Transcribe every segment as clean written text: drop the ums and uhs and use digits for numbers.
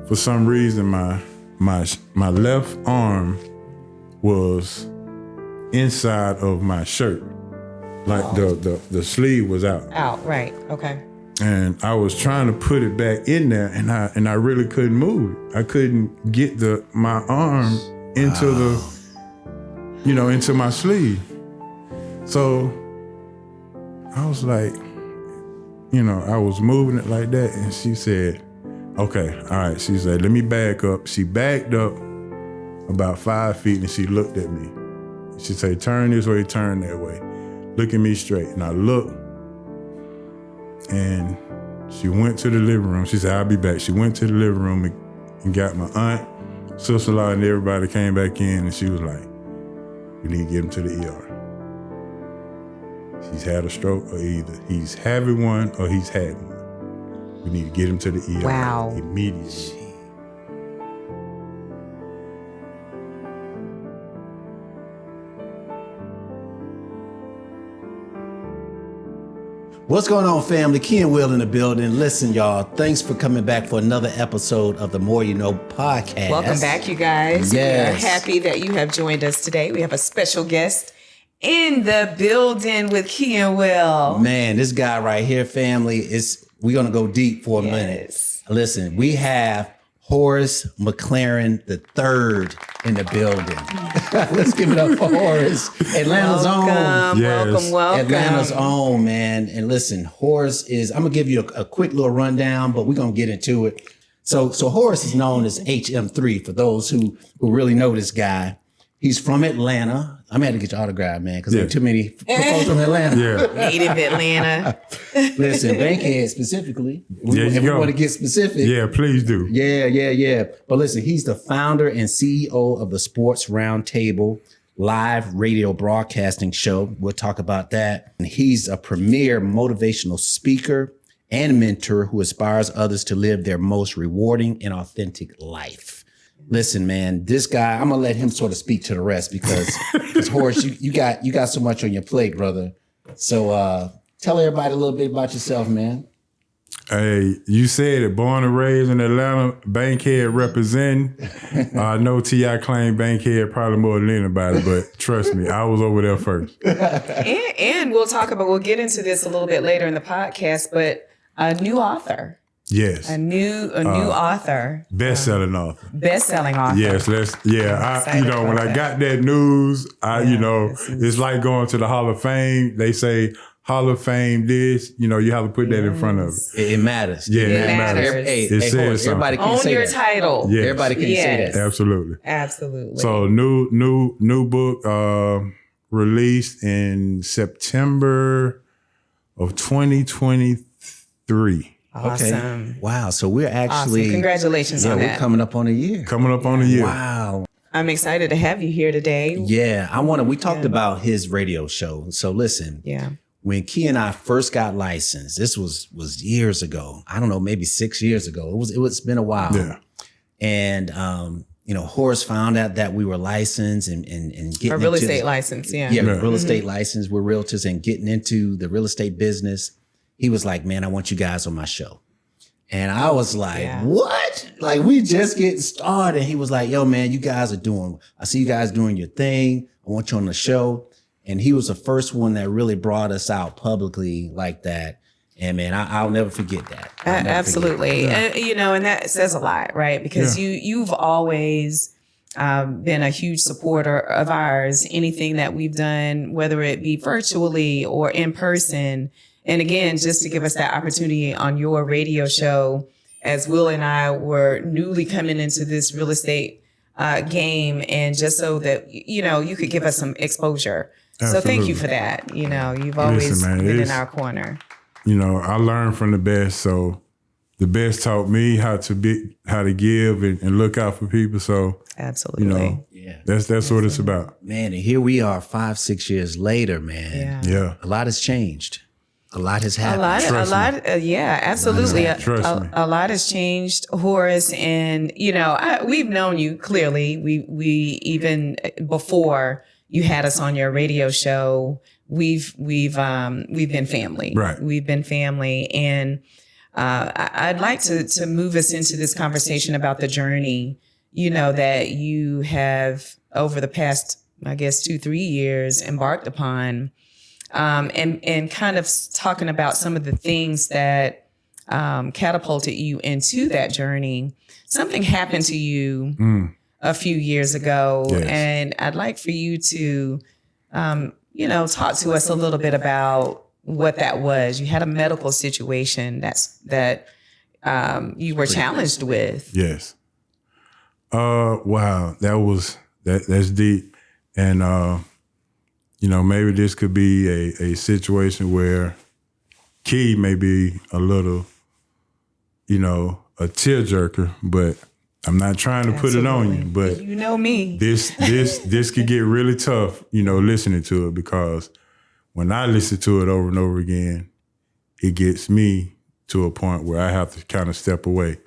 for some reason, my left arm was inside of my shirt. Like the sleeve was out. Out, right, okay. And I was trying to put it back in there, and I really couldn't move it. I couldn't get my arm into into my sleeve. So I was like, I was moving it like that, and she said, okay, all right. She said, let me back up. She backed up about 5 feet, and she looked at me. She said, turn this way, turn that way. Look at me straight. And I looked, and she went to the living room. She said, I'll be back. She went to the living room and got my aunt, sister-in-law, and everybody came back in, and she was like, we need to get him to the ER. He's had a stroke, or either he's having one or he's had one. We need to get him to the ER. Wow. Immediately. What's going on, family? Key and Will in the building. Listen, y'all, thanks for coming back for another episode of the More You Know podcast. Welcome back, you guys. Yes. We are happy that you have joined us today. We have a special guest in the building with Key and Will. Man, this guy right here, family, we're going to go deep for a minute. Listen, we have Horace McClarin III in the building. Let's give it up for Horace. Atlanta's own. Yes. Welcome. Atlanta's own, man. And listen, Horace I'm going to give you a quick little rundown, but we're going to get into it. So Horace is known as HM3 for those who really know this guy. He's from Atlanta. I'm going to get your autograph, man, because there are too many folks from Atlanta. Yeah. Native Atlanta. Listen, Bankhead specifically. There you we go. want to get specific. Yeah, please do. Yeah. But listen, he's the founder and CEO of the Sports Roundtable live radio broadcasting show. We'll talk about that. And he's a premier motivational speaker and mentor who inspires others to live their most rewarding and authentic life. Listen, man, this guy, I'm gonna let him sort of speak to the rest because Horace, you got so much on your plate, brother. So tell everybody a little bit about yourself, man. Hey, you said it, born and raised in Atlanta, Bankhead representing. I know T.I. claimed Bankhead probably more than anybody, but trust me, I was over there first. and we'll get into this a little bit later in the podcast, but a new author. Yes. A new author. Best-selling author. Best-selling author. Yes, when I got that news, it's like going to the Hall of Fame. They say Hall of Fame this, you have to put that in front of it. It matters. Yeah, it matters. Hey, says Horace, everybody can Own say your that. title. Yes. Everybody can say that. Absolutely. So new book released in September of 2023. Awesome. Okay. Wow. So we're actually awesome. Congratulations on that. We're coming up on a year. Wow. I'm excited to have you here today. Yeah. We talked about his radio show. So listen. Yeah. When Key and I first got licensed, this was years ago. I don't know, maybe 6 years ago. It's been a while. Yeah. And Horace found out that we were licensed and getting a real estate license. Yeah. Real estate license. We're realtors and getting into the real estate business. He was like, man, I want you guys on my show. And I was like, what? Like, we just getting started. He was like, yo, man, I see you guys doing your thing. I want you on the show. And he was the first one that really brought us out publicly like that. And man, I'll never forget that. Absolutely. And that says a lot, right? Because you've always been a huge supporter of ours. Anything that we've done, whether it be virtually or in person. And again, just to give us that opportunity on your radio show, as Will and I were newly coming into this real estate game, and just so that, you could give us some exposure. Absolutely. So thank you for that. You've always been in our corner. I learned from the best. So the best taught me how to give and look out for people. So absolutely. That's what it's about. Man, and here we are 5-6 years later, man. Yeah. A lot has changed. A lot has happened. Absolutely. Trust me. A lot has changed, Horace, and we've known you clearly. We even before you had us on your radio show, we've been family. Right. We've been family, and I'd like to move us into this conversation about the journey, that you have over the past, I guess, 2-3 years embarked upon, and kind of talking about some of the things that catapulted you into that journey. Something happened to you a few years ago, Yes. and I'd like for you to, talk to us a little bit about what that was. You had a medical situation that you were challenged with. Yes. Wow. That's deep. And, maybe this could be a situation where Key may be a little, a tearjerker, but I'm not trying to put it on you, but you know me. This could get really tough, listening to it, because when I listen to it over and over again, it gets me to a point where I have to kind of step away.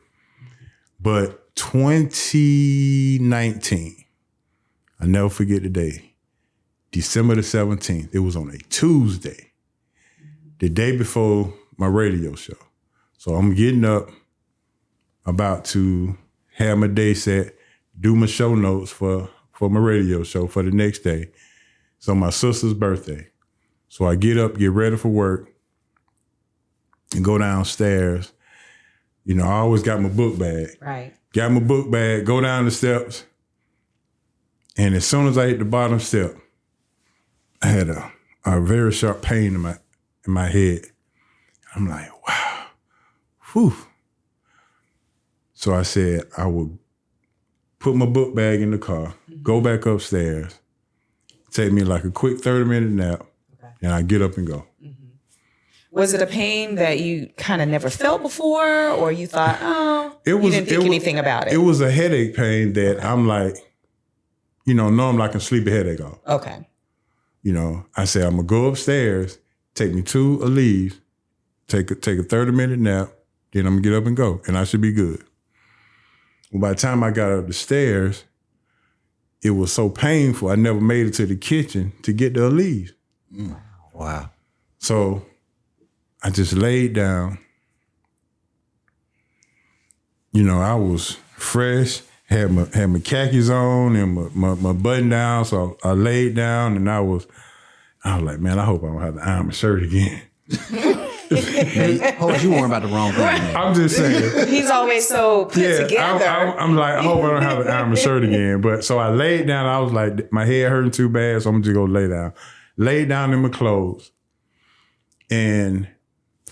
But 2019, I never forget the day, December the 17th, it was on a Tuesday, the day before my radio show. So I'm getting up, about to have my day set, do my show notes for my radio show for the next day. So my sister's birthday. So I get up, get ready for work, and go downstairs. I always got my book bag. Right. Got my book bag, go down the steps. And as soon as I hit the bottom step, I had a very sharp pain in my head. I'm like, wow, whew. So I said I would put my book bag in the car, go back upstairs, take me like a quick 30-minute nap, and I get up and go. Was it a pain that you kind of never felt before, or you thought, you didn't think anything about it? It was a headache pain that I'm like, normally I can sleep a headache off. Okay. I said, I'm going to go upstairs, take me 2 Aleve, take a 30-minute nap, then I'm going to get up and go, and I should be good. Well, by the time I got up the stairs, it was so painful, I never made it to the kitchen to get the Aleve. Wow. So I just laid down. I was fresh, had my khakis on and my button down. So I laid down and I was like, man, I hope I don't have to iron my shirt again. Hold, you worrying about the wrong thing, man. I'm just saying. He's always so put together. I'm like, I hope I don't have to iron my shirt again. But so I laid down. I was like, my head hurting too bad, so I'm just gonna lay down. Laid down in my clothes and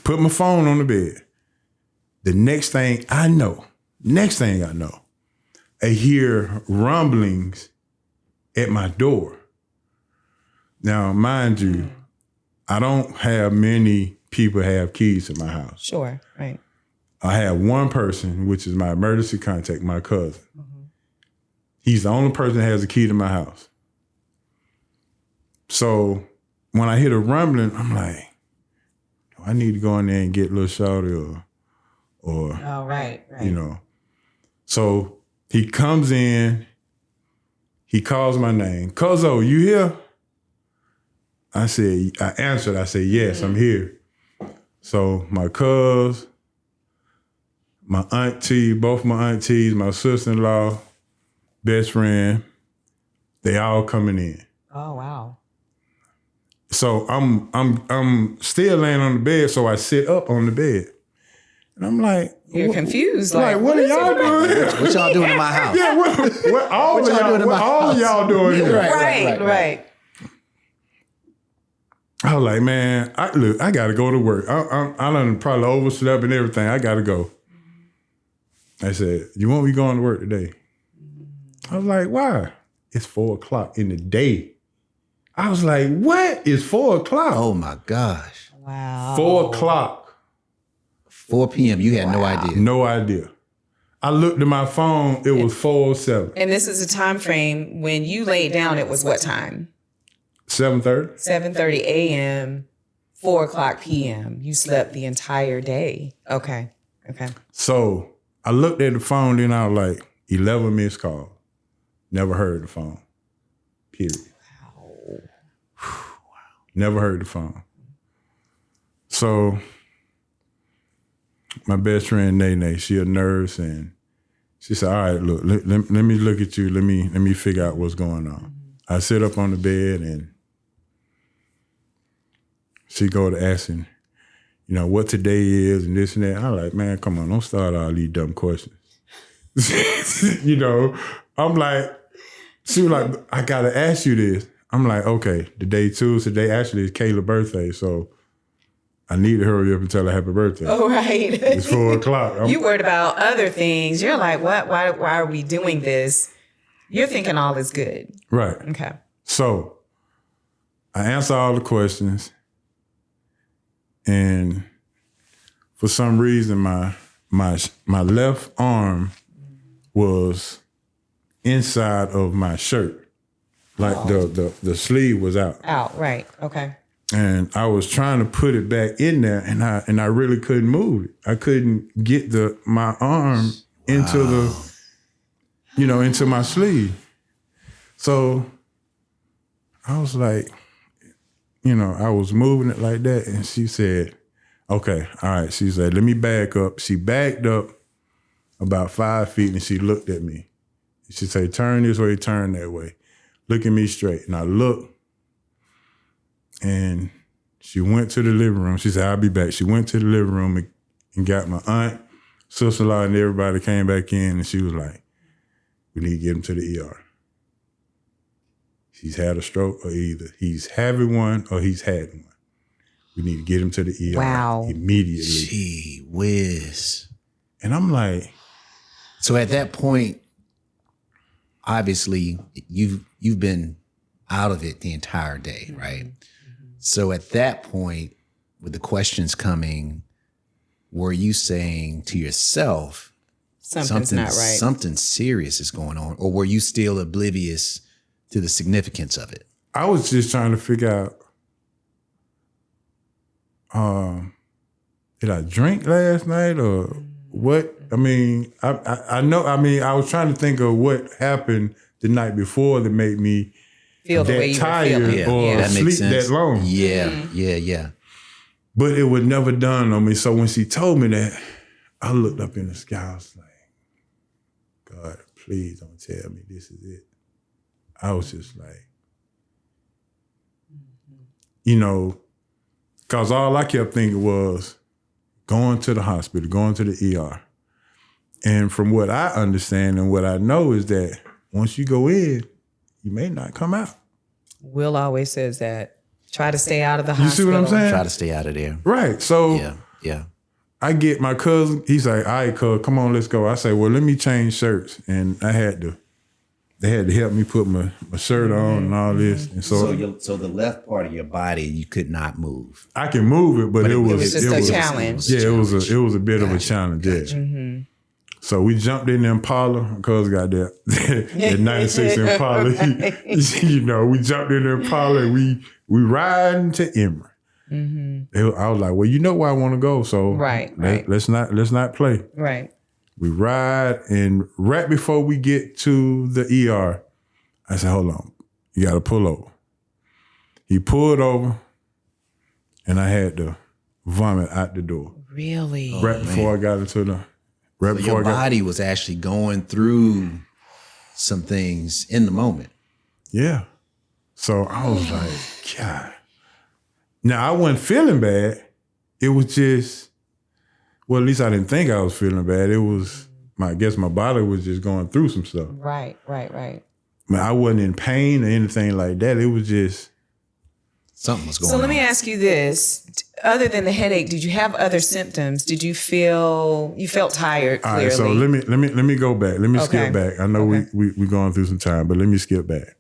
put my phone on the bed. The next thing I know, I hear rumblings at my door. Now, mind you, I don't have many people have keys to my house. Sure, right. I have one person, which is my emergency contact, my cousin. He's the only person that has a key to my house. So when I hear the rumbling, I'm like, I need to go in there and get a little shorty or Oh, right. So he comes in, he calls my name. Cuzzo, you here? I answered, I said, yes, I'm here. So my cuz, my auntie, both my aunties, my sister-in-law, best friend, they all coming in. Oh, wow. So I'm still laying on the bed, so I sit up on the bed. And I'm like, you're confused. Like, what are y'all doing here? What y'all doing in my house? Yeah, what all What y'all doing in my house? of y'all doing here? Right. I was like, man, I got to go to work. I done probably overslept and everything. I got to go. I said, you want me going to work today? I was like, why? It's 4:00 in the day. I was like, what? It's 4:00? Oh my gosh. Wow. 4:00. 4 p.m. You had no idea. No idea. I looked at my phone. It was 4:07. And this is a time frame when you laid down. It was what time? 7:30. 7:30 a.m. 4:00 p.m. You slept the entire day. Okay. So I looked at the phone. Then I was like, 11 missed calls. Never heard the phone. Period. Wow. Never heard the phone. So my best friend Nene, she a nurse, and she said, all right, look, let me look at you. Let me figure out what's going on. I sit up on the bed and she go to asking, what today is and this and that. I'm like, man, come on, don't start all these dumb questions. I'm like, she was like, I gotta ask you this. I'm like, okay, the day Tuesday actually is Kayla's birthday, so I need to hurry up and tell her happy birthday. Oh, right. It's 4:00. You worried about other things. You're like, what? Why are we doing this? You're thinking all is good. Right. Okay. So I answer all the questions, and for some reason, my left arm was inside of my shirt, like the sleeve was out. Out. Right. Okay. And I was trying to put it back in there, and I really couldn't move it. I couldn't get my arm into into my sleeve. So I was like, I was moving it like that, and she said, okay, all right. She said, let me back up. She backed up about 5 feet, and she looked at me. She said, turn this way, turn that way. Look at me straight. And I looked, and she went to the living room. She said, I'll be back. She went to the living room and got my aunt, sister-in-law, and everybody came back in, and she was like, we need to get him to the ER. He's had a stroke, or either he's having one or he's had one. We need to get him to the ER immediately. Gee whiz. And I'm like... So at that point, obviously, you've been out of it the entire day, right? Mm-hmm. So at that point, with the questions coming, were you saying to yourself, something's not right, something serious is going on, or were you still oblivious to the significance of it? I was just trying to figure out, did I drink last night or what? I mean, I know. I mean, I was trying to think of what happened the night before that made me feel the way you tired were feeling. or that sleep makes sense. that long. Yeah, Mm-hmm. yeah. But it would never dawn on me. So when she told me that, I looked up in the sky. I was like, God, please don't tell me this is it. I was just like, because all I kept thinking was going to the hospital, going to the ER. And from what I understand and what I know is that once you go in, you may not come out. Will always says that. Try to stay out of the hospital. You see what I'm saying? Try to stay out of there. Right. So Yeah. I get my cousin. He's like, all right, cuz, come on, let's go. I say, well, let me change shirts. And they had to help me put my shirt on and all this. And so the left part of your body, you could not move. I can move it, but it was just a challenge. Yeah, it was a bit of a challenge. Yeah. Mm-hmm. So we jumped in the Impala. My cousin got that 96 Impala. We jumped in the Impala and we riding to Emory. Mm-hmm. I was like, well, you know where I want to go, so let's not play. Right. We ride, and right before we get to the ER, I said, hold on, you got to pull over. He pulled over, and I had to vomit out the door. Really? Right before I got into the... So your body was actually going through some things in the moment. Yeah. So I was like, God. Now, I wasn't feeling bad. It was just, well, at least I didn't think I was feeling bad. It was, I guess my body was just going through some stuff. Right. I wasn't in pain or anything like that. It was just. Something was going on. So let me ask you this. Other than the headache, did you have other symptoms? Did you felt tired clearly? All right, so let me go back. Let me skip back. I know we're going through some time, but let me skip back.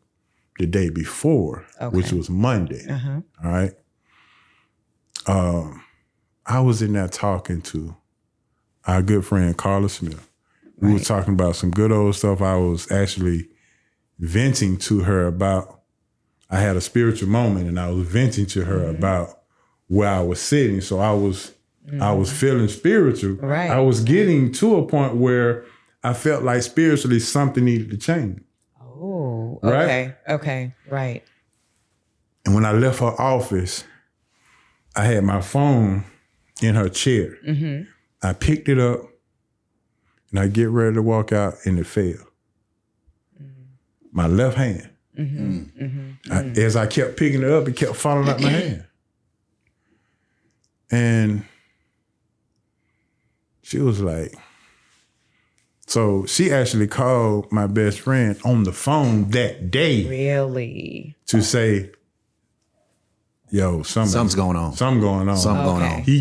The day before, which was Monday, all right? I was in there talking to our good friend, Carla Smith. We were talking about some good old stuff. I was actually venting to her about, I had a spiritual moment and I was venting to her about where I was sitting. So I was feeling spiritual. Right. I was getting to a point where I felt like spiritually something needed to change. Oh, right? Okay, right. And when I left her office, I had my phone in her chair. Mm-hmm. I picked it up and I get ready to walk out and it fell. My left hand. As I kept picking it up, it kept falling out my hand. And she was like, so she actually called my best friend on the phone that day. Really? To say, yo, something's going on. Something going on. He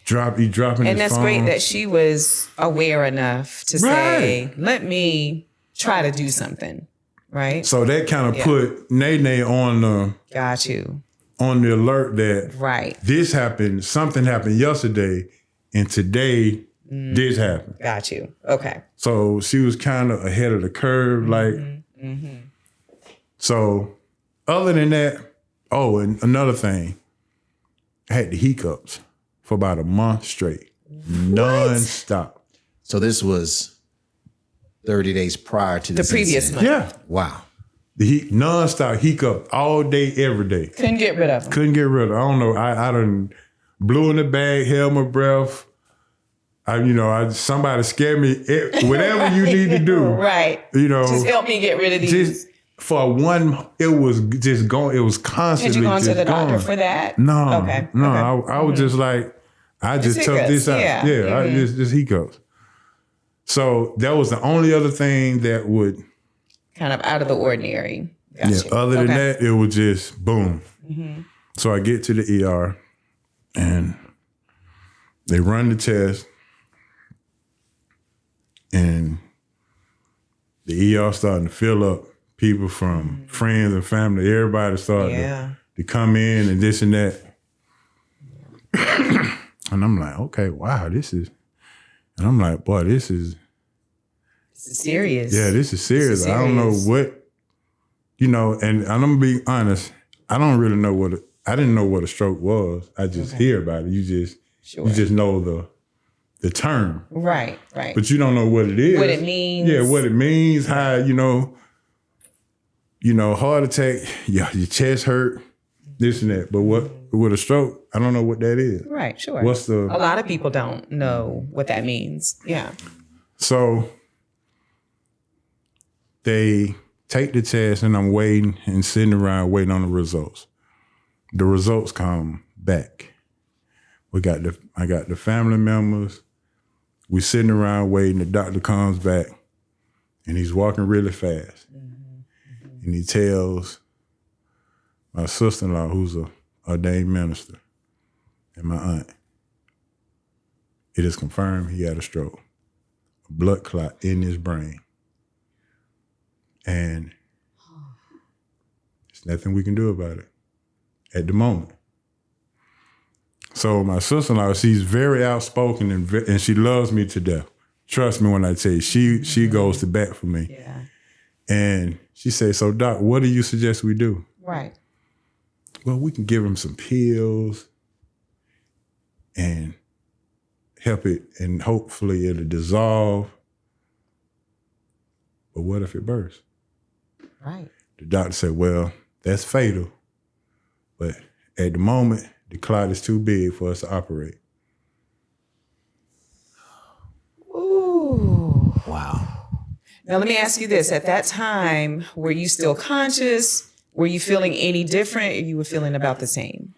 dropping his phone. And that's great that she was aware enough to say, let me try to do something. Right. So that kind of put Nene on the got you on the alert that this happened, something happened yesterday, and today this happened. Got you. Okay. So she was kind of ahead of the curve, So other than that, and another thing, I had the hiccups for about a month straight, nonstop. So this was 30 days prior to the previous month. Yeah. Wow. The nonstop hiccup all day, every day. Couldn't get rid of them. Couldn't get rid of them. I don't know. I done blew in the bag, held my breath. Somebody scared me. Whatever you need to do. Right. Just help me get rid of these. Just for one, it was just going. It was constantly. Had you gone to the doctor going. for that? No. Okay. No. I was just like, I just took this out. Yeah. I just hiccups. So that was the only other thing that would kind of out of the ordinary. Gotcha. Other than that, it was just boom. So I get to the ER and they run the test and the ER starting to fill up. People from friends and family, everybody started to come in and this and that. And I'm like, okay, wow, this is. And I'm like, boy, this is serious. Yeah, this is serious. I don't know what, and I'm gonna be honest, I don't really know I didn't know what a stroke was. I just hear about it. You just know the term. Right. But you don't know what it is. What it means. Yeah, what it means, how, heart attack, your chest hurt, this and that. But with a stroke, I don't know what that is. Right, sure. A lot of people don't know what that means. Yeah. So they take the test and I'm waiting and sitting around waiting on the results. The results come back. I got the family members. We sitting around waiting. The doctor comes back and he's walking really fast. And he tells my sister-in-law, who's a ordained minister, and my aunt, it is confirmed he had a stroke, a blood clot in his brain. And there's nothing we can do about it at the moment. So my sister-in-law, she's very outspoken and she loves me to death. Trust me when I tell you, she goes to bat for me. Yeah. And she said, so Doc, what do you suggest we do? Right. Well, we can give him some pills and help it, and hopefully it'll dissolve. But what if it bursts? Right. The doctor said, well, that's fatal. But at the moment, the clot is too big for us to operate. Ooh. Wow. Now, let me ask you this. At that time, were you still conscious? Were you feeling any different, or you were feeling about the same?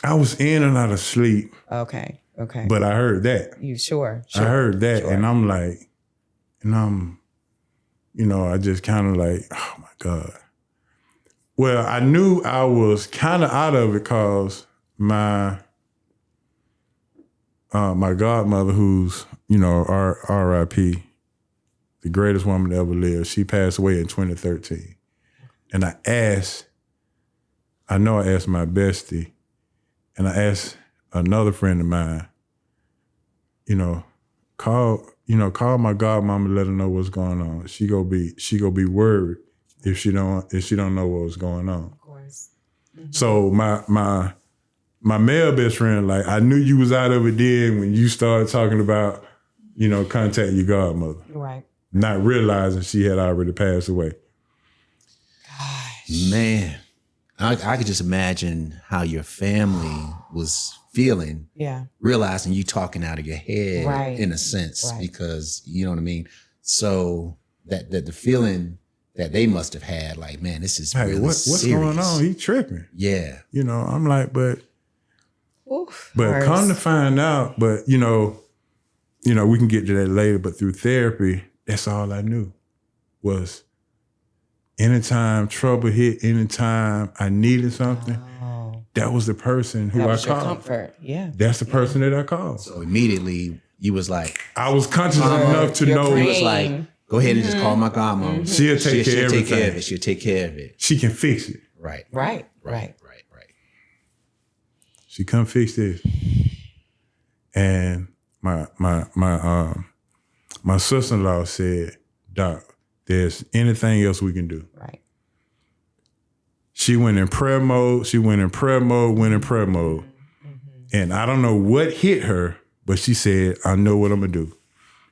I was in and out of sleep. Okay. But I heard that. You sure? I heard that, and I'm like, I just kind of like, oh my God. Well, I knew I was kind of out of it because my godmother, who's, R.I.P., the greatest woman that ever lived, she passed away in 2013. And I asked my bestie, and I asked another friend of mine, call my godmama, let her know what's going on. She gonna be worried if she don't know what was going on. Of course. Mm-hmm. So my male best friend, like, I knew you was out of it then when you started talking about, contacting your godmother. Right. Not realizing she had already passed away. Man. I could just imagine how your family was feeling, realizing you talking out of your head in a sense, because you know what I mean? So that the feeling that they must have had, like, man, this is really what's serious. going on? He tripping. Yeah. You know, I'm like, but Horace. come to find out, but you know, we can get to that later, but through therapy, that's all I knew was anytime trouble hit, anytime I needed something, that was the person who that I was your called. Comfort. Yeah. That's the person that I called. So immediately you was like, I was conscious enough to know. you was like, go ahead and just call my godmom. She'll take care of everything. She'll take care of it. She can fix it. Right. She come fix this. And my sister-in-law said, Doc, there's anything else we can do. Right. She went in prayer mode. And I don't know what hit her, but she said, I know what I'm going to do.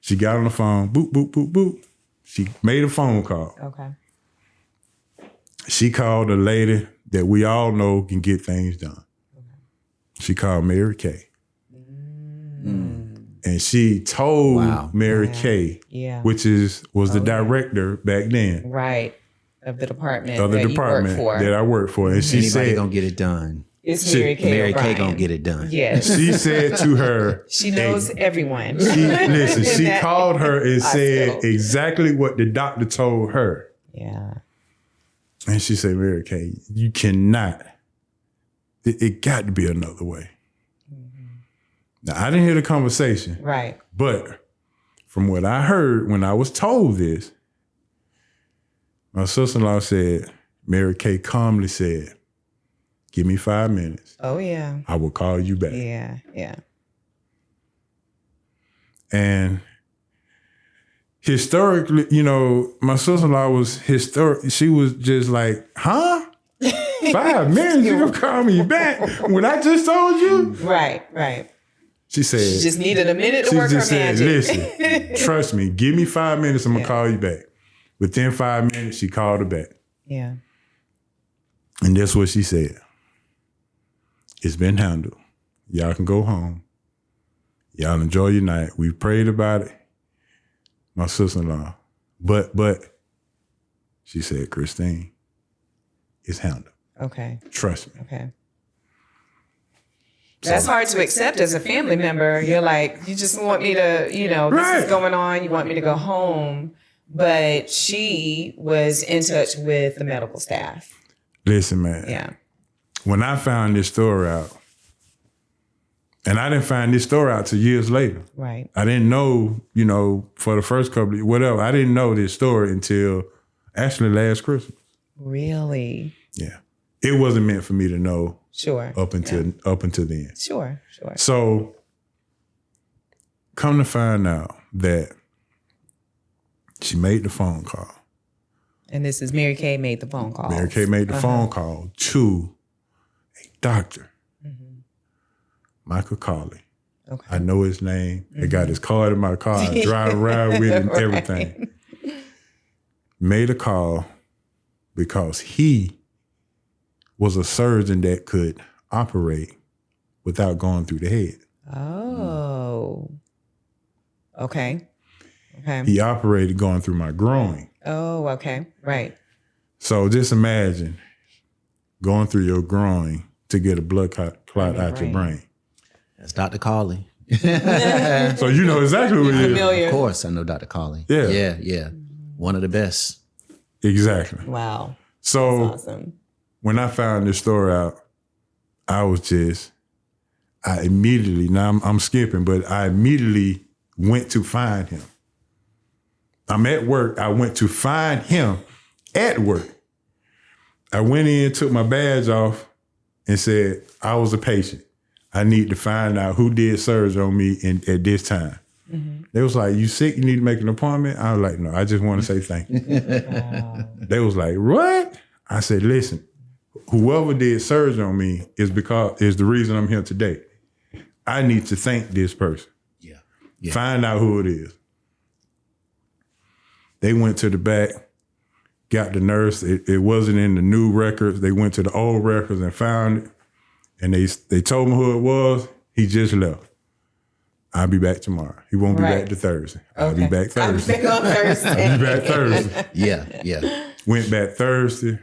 She got on the phone, boop, boop, boop, boop. She made a phone call. Okay. She called a lady that we all know can get things done. She called Mary Kay. And she told Mary Kay, which was the director back then. Right. Of the department that I worked for. And she said, gonna get it done. It's Mary Kay. Mary Kay gonna get it done. Yes. She said to her, she knows everyone. She called her and said exactly what the doctor told her. Yeah. And she said, Mary Kay, you cannot. It got to be another way. Now, I didn't hear the conversation. Right. But from what I heard when I was told this, my sister-in-law said, Mary Kay calmly said, give me 5 minutes. Oh, yeah. I will call you back. Yeah, yeah. And historically, you know, my sister-in-law was historic. She was just like, huh? 5 minutes? You gonna call me back when I just told you? Right. She said, she just needed a minute to work her magic. Listen, trust me, give me 5 minutes, I'm gonna call you back. Within 5 minutes, she called her back. Yeah. And that's what she said. It's been handled. Y'all can go home. Y'all enjoy your night. We prayed about it. My sister-in-law. But, she said, Christine, it's handled. Okay. Trust me. Okay. That's hard to accept as a family member. You're like, you just want me to, this is going on. You want me to go home. But she was in touch with the medical staff. Listen, man. Yeah. When I found this story out, and I didn't find this story out till years later. Right. I didn't know, for the first couple of whatever, I didn't know this story until actually last Christmas. Really? Yeah. It wasn't meant for me to know. Sure. Up until then. Sure. So come to find out that she made the phone call. And this is Mary Kay made the phone call. Mary Kay made the phone call to a doctor, Michael Carley. Okay. I know his name. I got his card in my car. I drive around with him, everything. Made a call because he was a surgeon that could operate without going through the head. Oh. Okay. He operated going through my groin. Oh, okay. Right. So just imagine going through your groin to get a blood clot out your brain. That's Dr. Carley. So you know exactly what it is. Of course, I know Dr. Carley. Yeah. One of the best. Exactly. Wow. So that's awesome. When I found this story out, I immediately, now I'm skipping, but I immediately went to find him. I'm at work. I went to find him at work. I went in, took my badge off, and said, I was a patient. I need to find out who did surgery on me at this time. They was like, you sick? You need to make an appointment? I was like, no, I just want to say thank you. Wow. They was like, what? I said, listen, whoever did surgery on me is the reason I'm here today. I need to thank this person. Yeah. Find out who it is. They went to the back. got the nurse. It wasn't in the new records. They went to the old records and found it. And they told me who it was. He just left. I'll be back tomorrow. He won't be back to Thursday. I'll be back Thursday. I'll be back on Thursday. I'll be back Thursday. Yeah. Went back Thursday.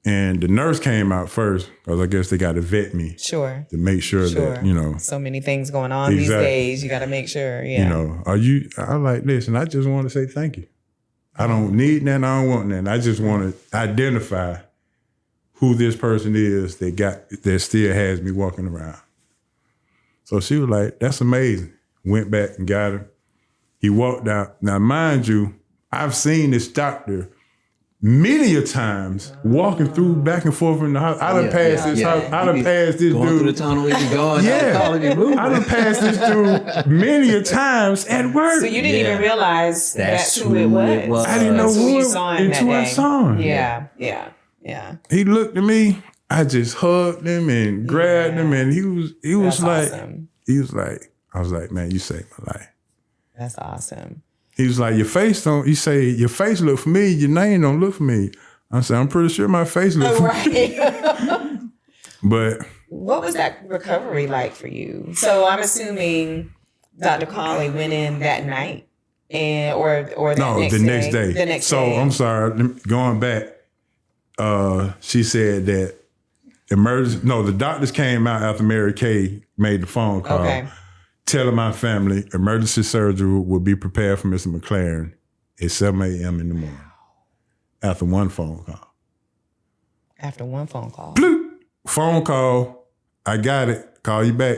And the nurse came out first because I guess they got to vet me. Sure. To make sure that, you know. So many things going on these days. You got to make sure. Yeah. You know, I like this. And I just want to say thank you. I don't need that. I don't want that. I just want to identify who this person is that still has me walking around. So she was like, that's amazing. Went back and got him. He walked out. Now, mind you, I've seen this doctor many a times walking through back and forth in the house. I done passed this house. I done passed this going dude. Through the tunnel, he be going. I done passed this dude many a times at work. So you didn't even realize that's who it was. I didn't know who you saw him until I saw him. Yeah. He looked at me. I just hugged him and grabbed him, and he was like, awesome. I was like, man, you saved my life. That's awesome. He was like, your face look familiar, your name don't look familiar. I said, I'm pretty sure my face look familiar. Right. But what was that recovery like for you? So I'm assuming Dr. Cawley went in that night or the next day. The next so day. I'm sorry, going back, she said that the doctors came out after Mary Kay made the phone call. Okay. Telling my family emergency surgery will be prepared for Mr. McClarin at 7 a.m. in the morning. After one phone call. After one phone call. Bloop. Phone call. I got it. Call you back.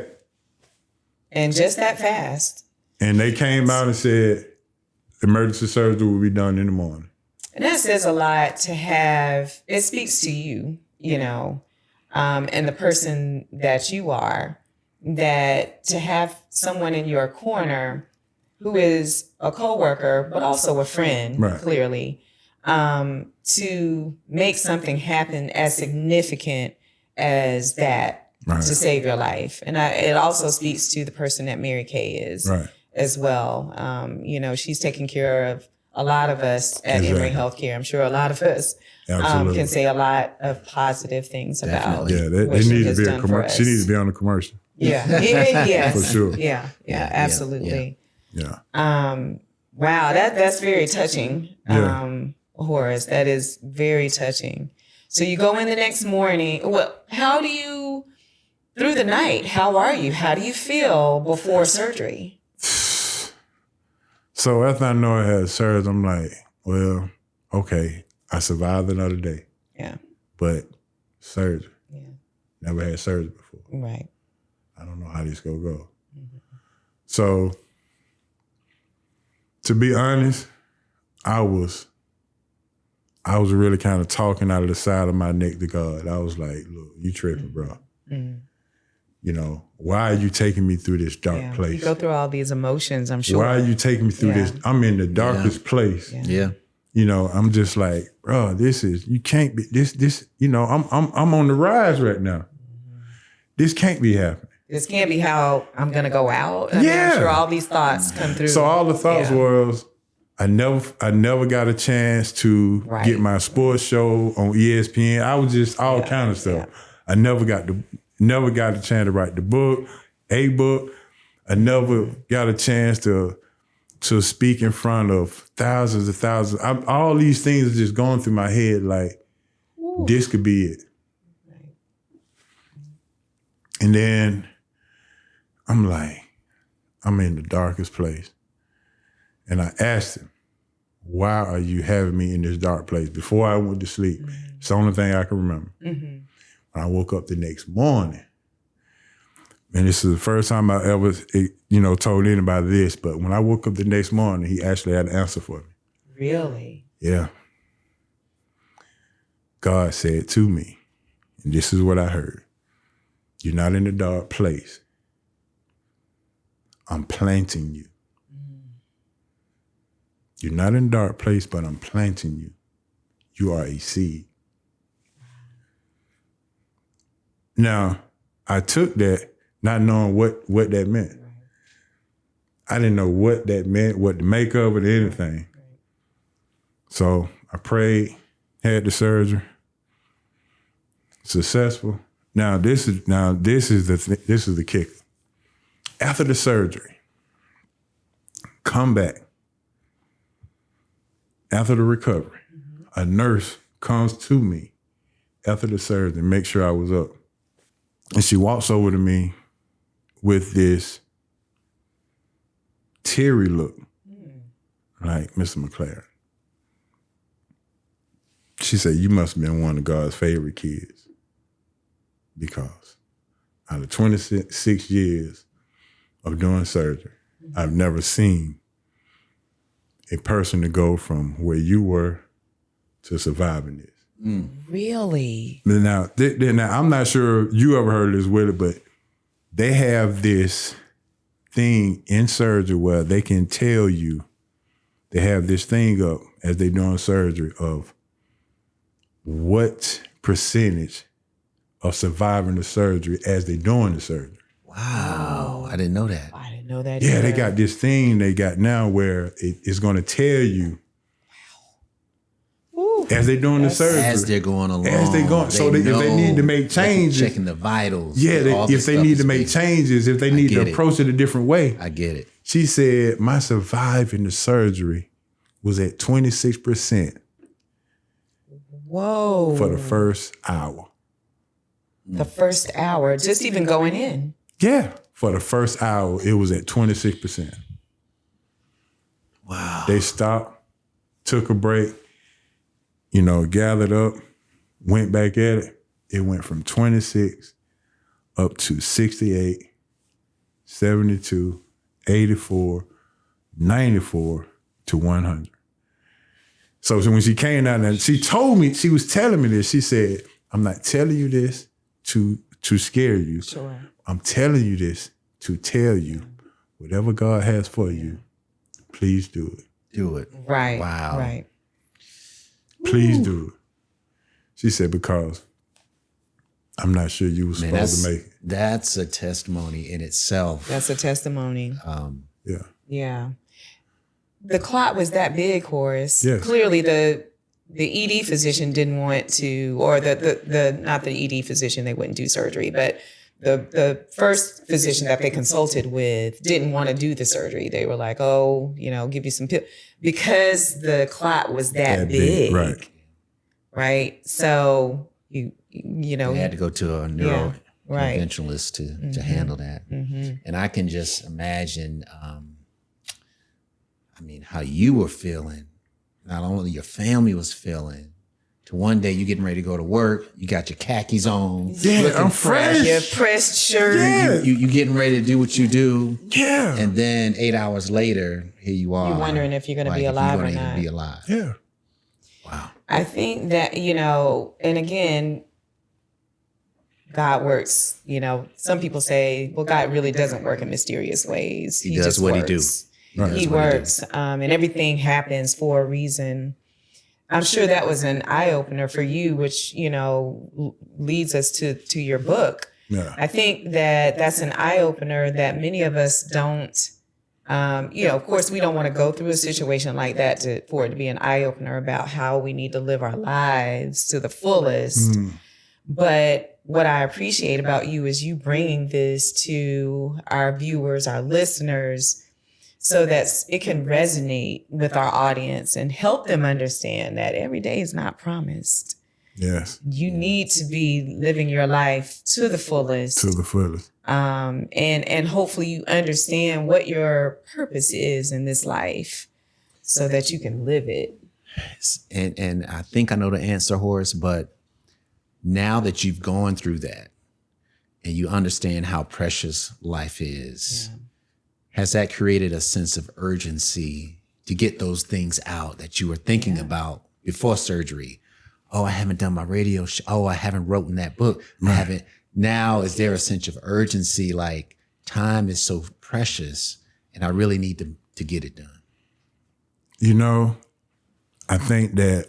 And just that fast. And they came out and said emergency surgery will be done in the morning. And that says a lot to have. It speaks to you, and the person that you are. That to have someone in your corner who is a coworker, but also a friend, clearly, to make something happen as significant as that to save your life. And it also speaks to the person that Mary Kay is as well. She's taking care of a lot of us at Emory Healthcare. I'm sure a lot of us can say a lot of positive things about. Yeah, they need to be a commercial. She needs to be on the commercial. Yeah. Yes. For sure. Yeah, absolutely. Yeah. Wow, that's very touching. Horace, that is very touching. So you go in the next morning. Well, through the night, how are you? How do you feel before surgery? So after I know I had surgery, I'm like, well, okay, I survived another day. Yeah. But surgery. Yeah. Never had surgery before. Right. I don't know how this gonna go. Mm-hmm. So, to be honest, I was really kind of talking out of the side of my neck to God. I was like, look, you tripping, bro. Mm-hmm. Why are you taking me through this dark place? You go through all these emotions, I'm sure. Why are you taking me through this? I'm in the darkest place. Yeah. I'm just like, bro, you can't be, I'm on the rise right now. This can't be happening. This can't be how I'm going to go out. I'm sure all these thoughts come through. So all the thoughts was, I never got a chance to get my sports show on ESPN. I was just all kind of stuff. Yeah. I never got a chance to write the book. I never got a chance to speak in front of thousands of thousands. All these things are just going through my head like, this could be it. Right. And then I'm like, I'm in the darkest place. And I asked him, why are you having me in this dark place? Before I went to sleep. Mm-hmm. It's the only thing I can remember. Mm-hmm. When I woke up the next morning, and this is the first time I ever, told anybody this, but when I woke up the next morning, he actually had an answer for me. Really? Yeah. God said to me, and this is what I heard, you're not in a dark place. I'm planting you. You're not in a dark place, but I'm planting you. You are a seed. Now, I took that not knowing what that meant. I didn't know what that meant, what to make of it, or anything. So I prayed, had the surgery, successful. Now this is the kicker. After the surgery, come back. After the recovery, a nurse comes to me after the surgery, make sure I was up. And she walks over to me with this teary look, like, Mr. McClarin. She said, you must have been one of God's favorite kids, because out of 26 years of doing surgery, I've never seen a person to go from where you were to surviving this. Really? Now, I'm not sure you ever heard this with it, but they have this thing in surgery where they can tell you, they have this thing up as they're doing surgery of what percentage of surviving the surgery as they're doing the surgery. Wow. I didn't know that. I didn't know that. Yeah, either. they got this thing they got now where it's going to tell you as they're doing the surgery. As they're going along. As they're going. So if they need to make changes. Checking the vitals. Yeah, if they need to make changes, if they need to approach it a different way. I get it. She said, my surviving the surgery was at 26%. Whoa. For the first hour. The first hour, just even going in. Yeah. For the first hour, it was at 26%. Wow. They stopped, took a break, gathered up, went back at it. It went from 26 up to 68, 72, 84, 94 to 100. So when she came down there, she told me, she was telling me this. She said, I'm not telling you this to scare you. Sure. I'm telling you this to tell you whatever God has for you, please do it. Do it. Right. Wow. Right. Please do it. She said, because I'm not sure you were supposed to make it. That's a testimony in itself. That's a testimony. Yeah. Yeah. The clot was that big, Horace. Yes. Clearly the ED physician didn't want to, or the not the ED physician, they wouldn't do surgery, but the first physician that they consulted with didn't want to do the surgery. They were like, give you some pills, because the clot was that big. Right. Right. So you had to go to a neurointerventionalist to handle that. Mm-hmm. And I can just imagine, how you were feeling, not only your family was feeling, to one day you getting ready to go to work, you got your khakis on. Yeah, I'm fresh. Your pressed shirt. Yeah. You getting ready to do what you do. Yeah. And then 8 hours later, here you are. You're wondering if you're going to be alive or not. Be alive. Yeah. Wow. I think that, and again, God works, some people say, well, God really doesn't work in mysterious ways. He does just what works. he do. He works, and everything happens for a reason. I'm sure that was an eye-opener for you, which, leads us to your book. Yeah. I think that that's an eye-opener that many of us don't, of course, we don't want to go through a situation like that for it to be an eye-opener about how we need to live our lives to the fullest. Mm. But what I appreciate about you is you bringing this to our viewers, our listeners, so that it can resonate with our audience and help them understand that every day is not promised. Yes. You need to be living your life to the fullest. To the fullest. And hopefully you understand what your purpose is in this life so that you can live it. And I think I know the answer, Horace, but now that you've gone through that and you understand how precious life is, has that created a sense of urgency to get those things out that you were thinking about before surgery? Oh, I haven't done my radio show. Oh, I haven't written that book. Right. I haven't. Now, is there a sense of urgency? Like, time is so precious and I really need to get it done. I think that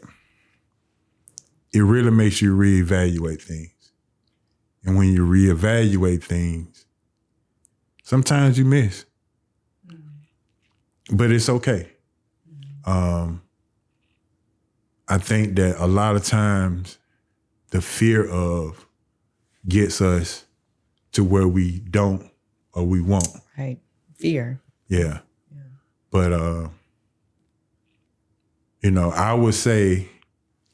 it really makes you reevaluate things. And when you reevaluate things, sometimes you miss. But it's okay. I think that a lot of times the fear of gets us to where we don't or we won't. Right. Fear. Yeah. But, I would say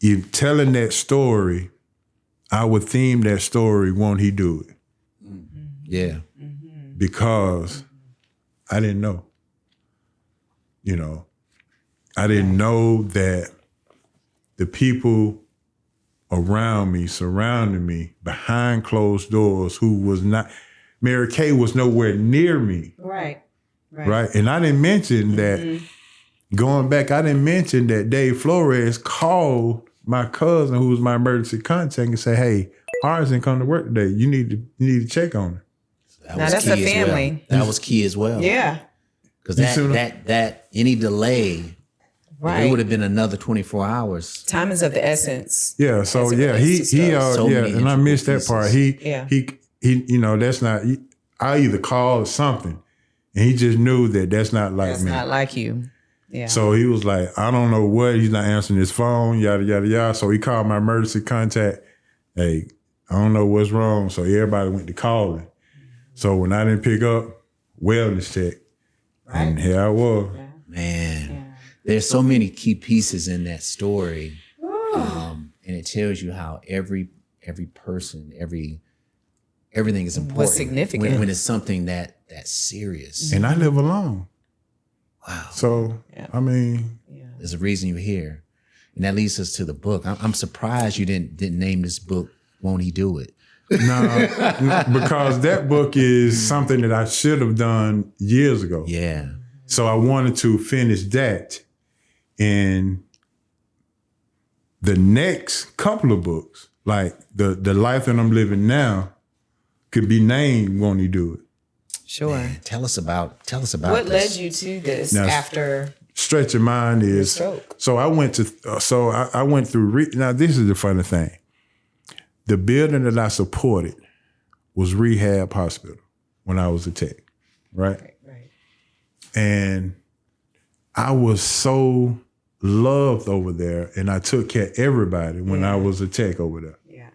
if telling that story, I would theme that story, won't he do it? Yeah. Because I didn't know. I didn't know that the people around me, surrounding me, behind closed doors, who was not, Mary Kay was nowhere near me. Right. Right. And I didn't mention that, going back, I didn't mention that Dave Flores called my cousin, who was my emergency contact, and say, hey, Horace didn't come to work today. You need to check on her. Now that's a family. That was key as well. Yeah. Because that any delay, Right. it would have been another 24 hours. Time is of the essence. Yeah. So As it he relates to stuff. So many and I missed that part. integral He that's not. I either called or something, and he just knew that that's not like That's me. not like you. Yeah. So he was like, I don't know what. He's not answering his phone. Yada yada yada. So he called my emergency contact. Hey, I don't know what's wrong. So everybody went to calling. So when I didn't pick up, wellness check, and here I was. Man, there's so many key pieces in that story, and it tells you how every person, everything is important. What's significant. when it's something that's serious. And I live alone. Wow. So I mean, There's a reason you're here, and that leads us to the book. I'm surprised you didn't name this book "Won't He Do It?" no, because that book is something that I should have done years ago. Yeah. So I wanted to finish that. And the next couple of books, like the life that I'm living now, could be named Won't He Do It? Sure. Man, tell us about What this. led you to this Now, after Stretch your mind is, stroke? so I went through, now this is the funny thing. The building that I supported was Rehab Hospital when I was a tech, right? Right. And I was so loved over there, and I took care of everybody when I was a tech over there. Yeah.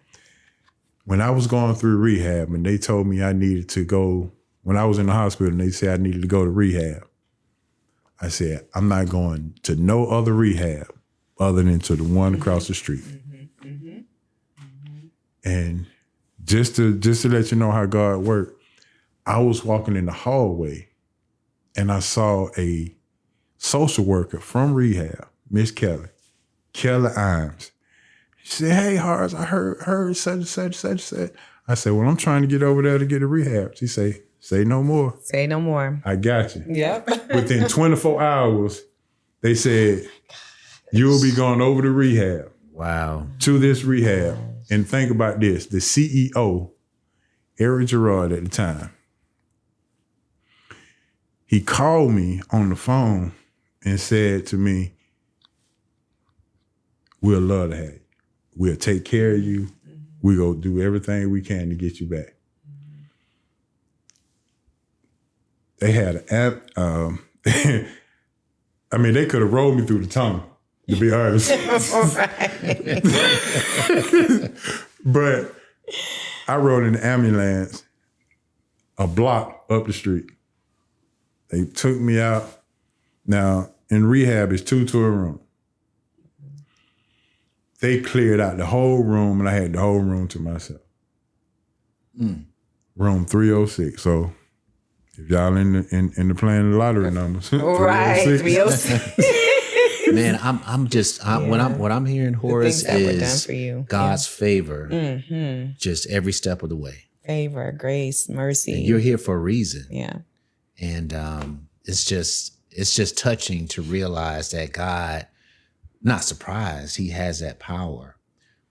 When I was going through rehab and they told me I needed to go, when I was in the hospital and they said I needed to go to rehab, I said, I'm not going to no other rehab other than to the one across the street. And just to let you know how God worked, I was walking in the hallway and I saw a social worker from rehab, Miss Kelly Imes. She said, hey, Horace, I heard such and such. I said, well, I'm trying to get over there to get a rehab. She said, say no more. Say no more. I got you. Yep. Within 24 hours, they said, you'll be going over to rehab. Wow. To this rehab. And think about this, the CEO, Eric Gerard at the time, he called me on the phone and said to me, we'll love to have you. We'll take care of you. We're going to do everything we can to get you back. They had an app. I mean, they could have rolled me through the tunnel, to be honest. But I rode in an ambulance a block up the street. They took me out. Now, in rehab, it's 2 to a room. They cleared out the whole room, and I had the whole room to myself. Room 306. So if y'all in the playing the lottery numbers, Right. 306. Man, what I'm hearing, Horace, that were done is for you. God's favor, just every step of the way. Favor, grace, mercy. And you're here for a reason, Yeah. and it's just touching to realize that God, not surprised, He has that power,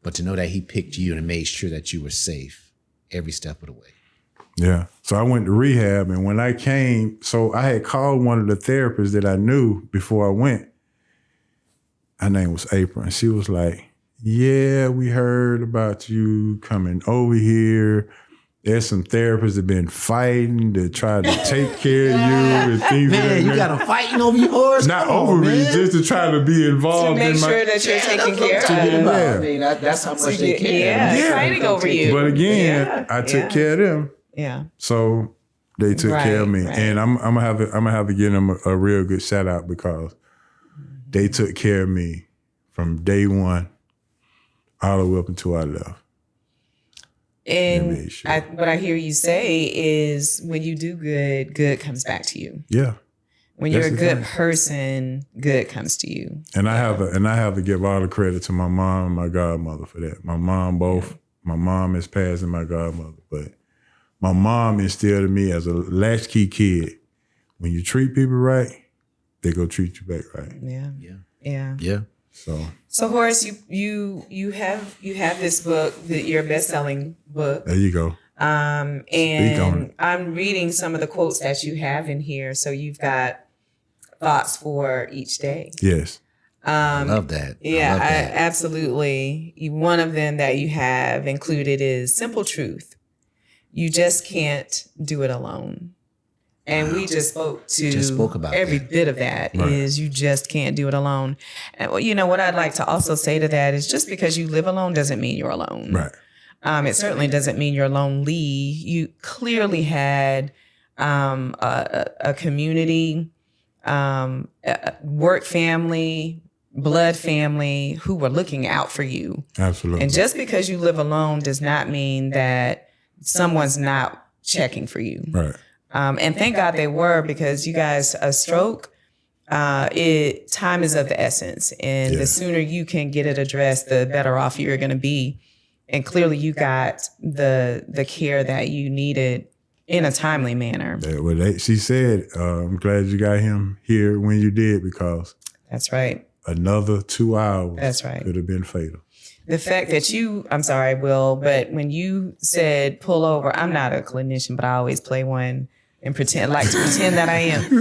but to know that He picked you and made sure that you were safe every step of the way. Yeah. So I went to rehab, and when I came, so I had called one of the therapists that I knew before I went. Her name was April, and she was like, yeah, we heard about you coming over here, there's some therapists that been fighting to try to take care of you and things like that. Man, you got them fighting over yours? Not over me, just to try to be involved to make in my... sure that you're taking care of. I mean, that's how much they care. Yeah, fighting over you. But again, I took care of them. Yeah. So they took care of me. Right. And I'm gonna have to give them a real good shout out because they took care of me from day one all the way up until I left. And what I hear you say is when you do good, good comes back to you. Yeah. When you're a good person, good comes to you. And I have to give all the credit to my mom and my godmother for that. My mom is passed and my godmother, but my mom instilled in me as a latchkey kid, when you treat people right, they go treat you back right. Yeah. So Horace, you have this book, your best-selling book. There you go. And I'm reading some of the quotes that you have in here. So you've got thoughts for each day. Yes. I love that. Yeah, absolutely. One of them that you have included is simple truth. You just can't do it alone. And we just spoke about every bit of that is you just can't do it alone. And you know what I'd like to also say to that is just because you live alone doesn't mean you're alone. Right. It certainly doesn't mean you're lonely. You clearly had a community, work family, blood family who were looking out for you. Absolutely. And just because you live alone does not mean that someone's not checking for you. Right. And thank God they were, because you guys, a stroke, time is of the essence. And the sooner you can get it addressed, the better off you're going to be. And clearly you got the care that you needed in a timely manner. She said, I'm glad you got him here when you did, because that's right. Another 2 hours that's right. could have been fatal. The fact that I'm sorry, Will, but when you said pull over, I'm not a clinician, but I always play one and pretend that I am.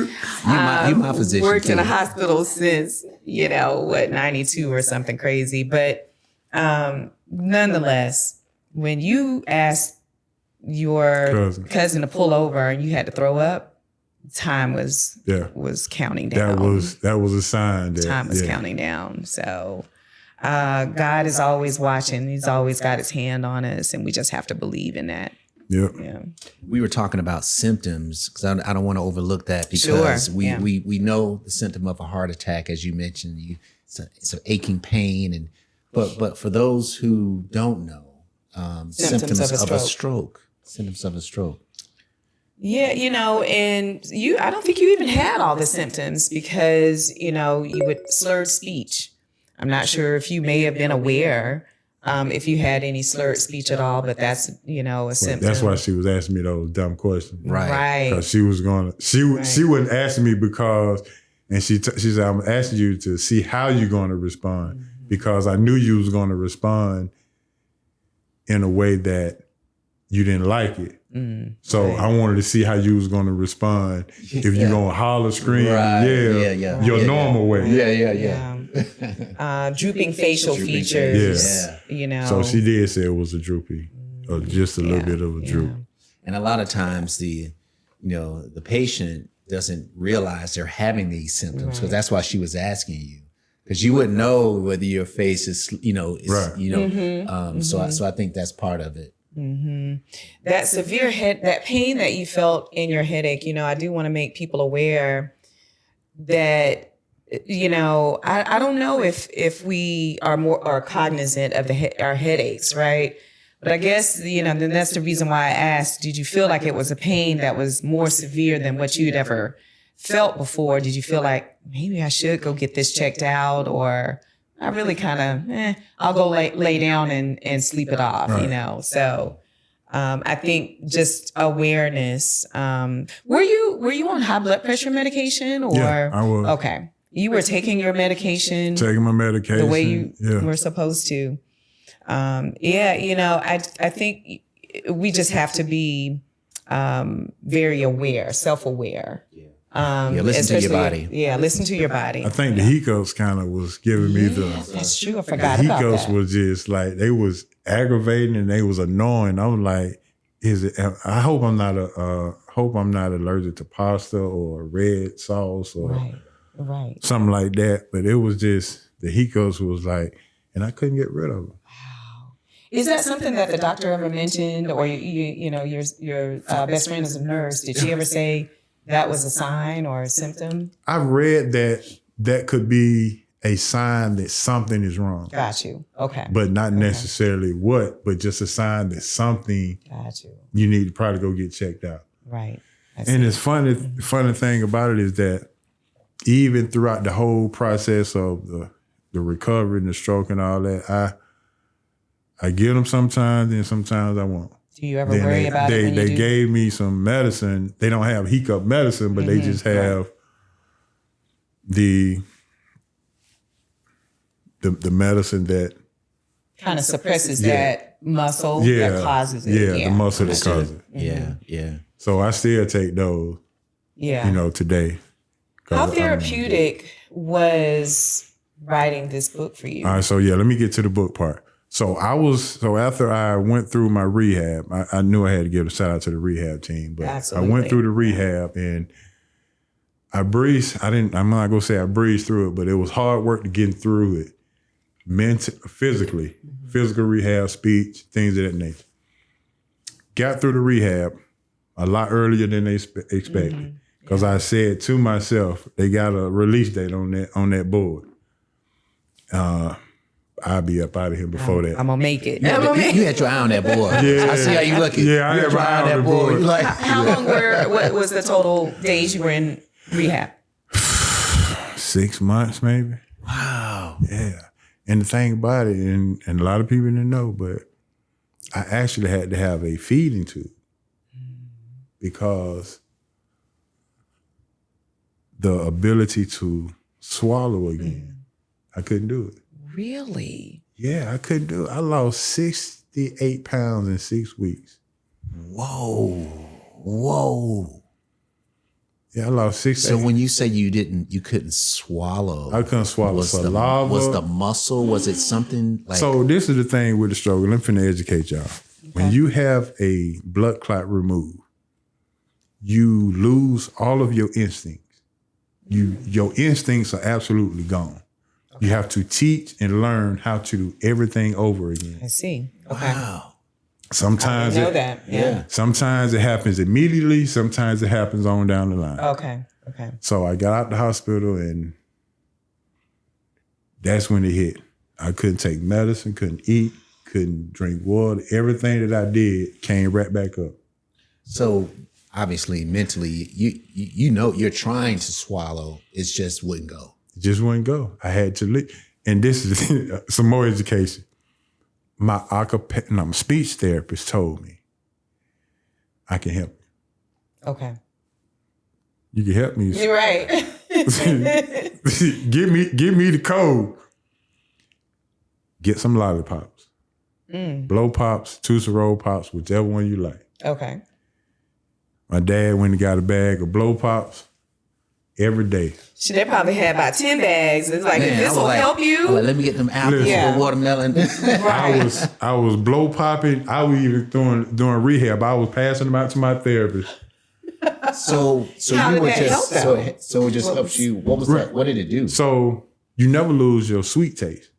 You my physician. Worked in a hospital since, 92 or something crazy. But nonetheless, when you asked your cousin to pull over and you had to throw up, time was counting down. That was a sign that time was counting down. So God is always watching. He's always got his hand on us, and we just have to believe in that. Yep. Yeah. We were talking about symptoms, because I don't want to overlook that, because we know the symptom of a heart attack, as you mentioned. It's an aching pain, but for those who don't know, symptoms of a stroke. Symptoms of a stroke. Yeah, and I don't think you even had all the symptoms, because you would slurred speech. I'm not sure if you may have been aware. If you had any slurred speech at all, but that's, a symptom. That's why she was asking me those dumb questions. Right. Because she wasn't asking me because, and she said, I'm asking you to see how you're going to respond, because I knew you was going to respond in a way that you didn't like it. So I wanted to see how you was going to respond. If you're going to holler, scream, your normal way. Drooping facial features. So she did say it was a droopy, or just a little bit of a droop. And a lot of times the patient doesn't realize they're having these symptoms, because that's why she was asking you, because you wouldn't know whether your face is, So I think that's part of it. That severe that pain that you felt in your headache, I do want to make people aware that, I don't know if we are cognizant of our headaches, right? But I guess, then that's the reason why I asked, did you feel like it was a pain that was more severe than what you'd ever felt before? Did you feel like maybe I should go get this checked out, or I really kind of, I'll go lay down and sleep it off, So I think just awareness. Were you on high blood pressure medication, or? Yeah, I was. Okay. You were taking your medication. Taking my medication. The way you were supposed to. I think we just have to be very aware, self-aware. Listen to your body. Yeah, listen to your body. I think the hiccups kind of was giving me that's true. I forgot about that. The hiccups was just like, they was aggravating and they was annoying. I was like, is it? I hope I'm not allergic to pasta or red sauce or Right. something like that. But it was just the hiccups was like, and I couldn't get rid of them. Is that something that the doctor ever mentioned, or you know, your best friend is a nurse? Did she ever say that was a sign or a symptom? I read that could be a sign that something is wrong. Got you. Okay. But not necessarily what, but just a sign that something. Got you. You need to probably go get checked out. Right. And it's funny thing about it is that even throughout the whole process of the recovery and the stroke and all that, I get them sometimes and sometimes I won't. Do you ever worry about it when you do? They gave me some medicine. They don't have hiccup medicine, but they just have the medicine that kind of suppresses that muscle that causes it. Yeah, the muscle that causes it. Yeah. So I still take those. Yeah. You know, today. How therapeutic was writing this book for you? All right, so let me get to the book part. So after I went through my rehab, I knew I had to give a shout out to the rehab team, but absolutely. I went through the rehab and I breezed. I'm not gonna say I breezed through it, but it was hard work to get through it. Physically, physical rehab, speech, things of that nature. Got through the rehab a lot earlier than they expected because I said to myself, they got a release date on that board. I'll be up out of here before that. I'm gonna make it. You had your eye on that board. Yeah, I see how you looking. Yeah, I had my eye on that board. Like, how long what was the total days you were in rehab? 6 months, maybe. Wow. Yeah. And the thing about it, and a lot of people didn't know, but I actually had to have a feeding tube because the ability to swallow again, I couldn't do it. Really? Yeah, I couldn't do it. I lost 68 pounds in 6 weeks. Whoa. Yeah, I lost 68. So when you say you couldn't swallow. I couldn't swallow saliva. Was the muscle, was it something like? So this is the thing with the stroke. I'm finna educate y'all. Okay. When you have a blood clot removed, you lose all of your instincts. Your instincts are absolutely gone. Okay. You have to teach and learn how to do everything over again. I see. Okay. Wow. Sometimes I know that. Yeah. Sometimes it happens immediately. Sometimes it happens on down the line. Okay. So I got out the hospital and that's when it hit. I couldn't take medicine, couldn't eat, couldn't drink water. Everything that I did came right back up. So obviously mentally, you know you're trying to swallow. It just wouldn't go. It just wouldn't go. I had to leave. And this is some more education. My speech therapist told me, I can help you. Okay. You can help me. You're right. Give me the code. Get some lollipops. Blow pops, Tootsie Roll pops, whichever one you like. Okay. My dad went and got a bag of blow pops every day. They probably had about 10 bags. It's like, if this will help you. Let me get them apples or watermelon. Right. I was blow popping. I was even doing rehab. I was passing them out to my therapist. So How did that help though? So it just helps you. What was that? What did it do? So you never lose your sweet taste.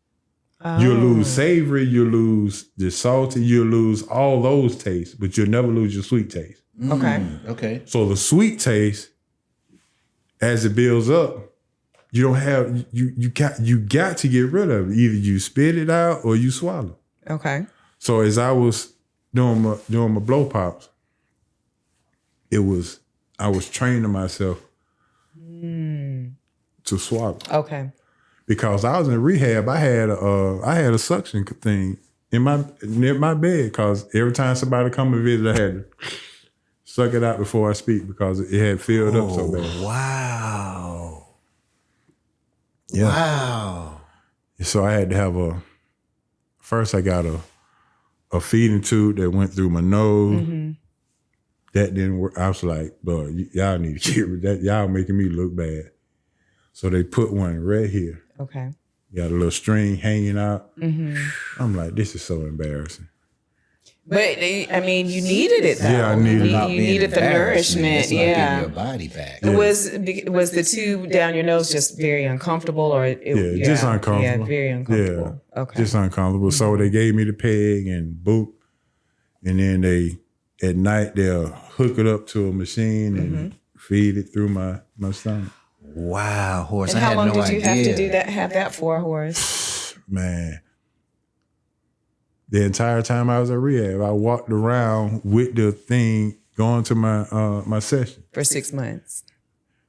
Oh. You'll lose savory, you'll lose the salty, you'll lose all those tastes, but you'll never lose your sweet taste. Okay. So the sweet taste, as it builds up, you don't have you got to get rid of it. Either you spit it out or you swallow. Okay. So as I was doing my blow pops, I was training myself to swallow. Okay. Because I was in rehab, I had a suction thing near my bed. Because every time somebody come and visit, I had to suck it out before I speak because it had filled up so bad. Wow. Yeah. Wow. So I had to have first I got a feeding tube that went through my nose. Mm-hmm. That didn't work. I was like, bro, y'all need to get rid of that. Y'all making me look bad. So they put one right here. Okay. Got a little string hanging out. Mm-hmm. I'm like, this is so embarrassing. But I mean, you needed it though. Yeah, I needed it. You needed the nourishment. It's not Yeah. getting your body back. Yeah. Was the tube down your nose just very uncomfortable, or just uncomfortable. Yeah, very uncomfortable. Yeah, Okay. just uncomfortable. So they gave me the peg and boop, and then at night they'll hook it up to a machine and feed it through my stomach. Wow, Horace, And I how had long no did you idea. have to have that for, Horace? Man, the entire time I was at rehab, I walked around with the thing going to my session. For 6 months.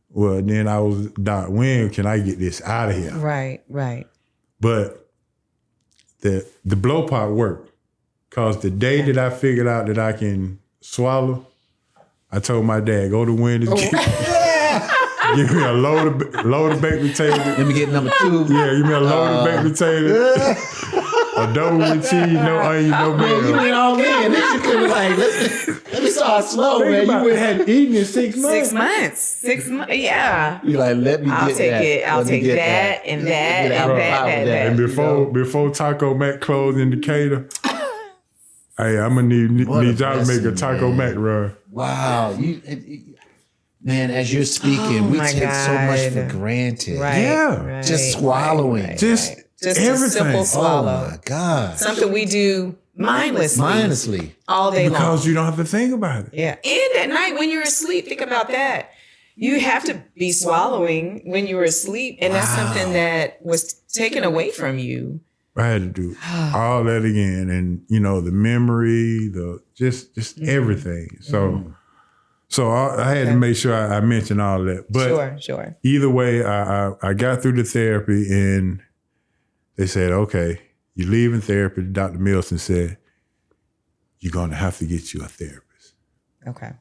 Well, then I was, Doc, when can I get this out of here? Right. But the blow part worked. Because the day that I figured out that I can swallow, I told my dad, go to Wendy's, give me a load of baked potatoes. Let me get number 2. Yeah, give me a load of baked potatoes. A double with cheese, no onion, no mayo. You went all in. This could be like, let me start slow, man. You hadn't eaten in 6 months. 6 months. 6 months. Yeah. You're like, let me I'll get take that. it. I'll Let me take get that and that Get and apple that, pie with that. And you know? before Taco Mac closed in Decatur, hey, I'm gonna need What a y'all to make a blessing, Taco man. Mac run. Wow. Man, as you're speaking, we my take so much God. for granted. Right. Yeah. right, Just swallowing. right, Just right. Just everything. a simple Oh swallow. my God. Something we do mindlessly. All day long. Because you don't have to think about it. Yeah. And at night when you're asleep, think about that. You have to be swallowing when you're asleep. And that's something that was taken away from you. I had to do all that again, and the memory, just everything. So I had to make sure I mentioned all that. But Sure. either way, I got through the therapy, and they said, "Okay, you're leaving therapy." Dr. Milson said, "You're gonna have to get you a therapist." Okay.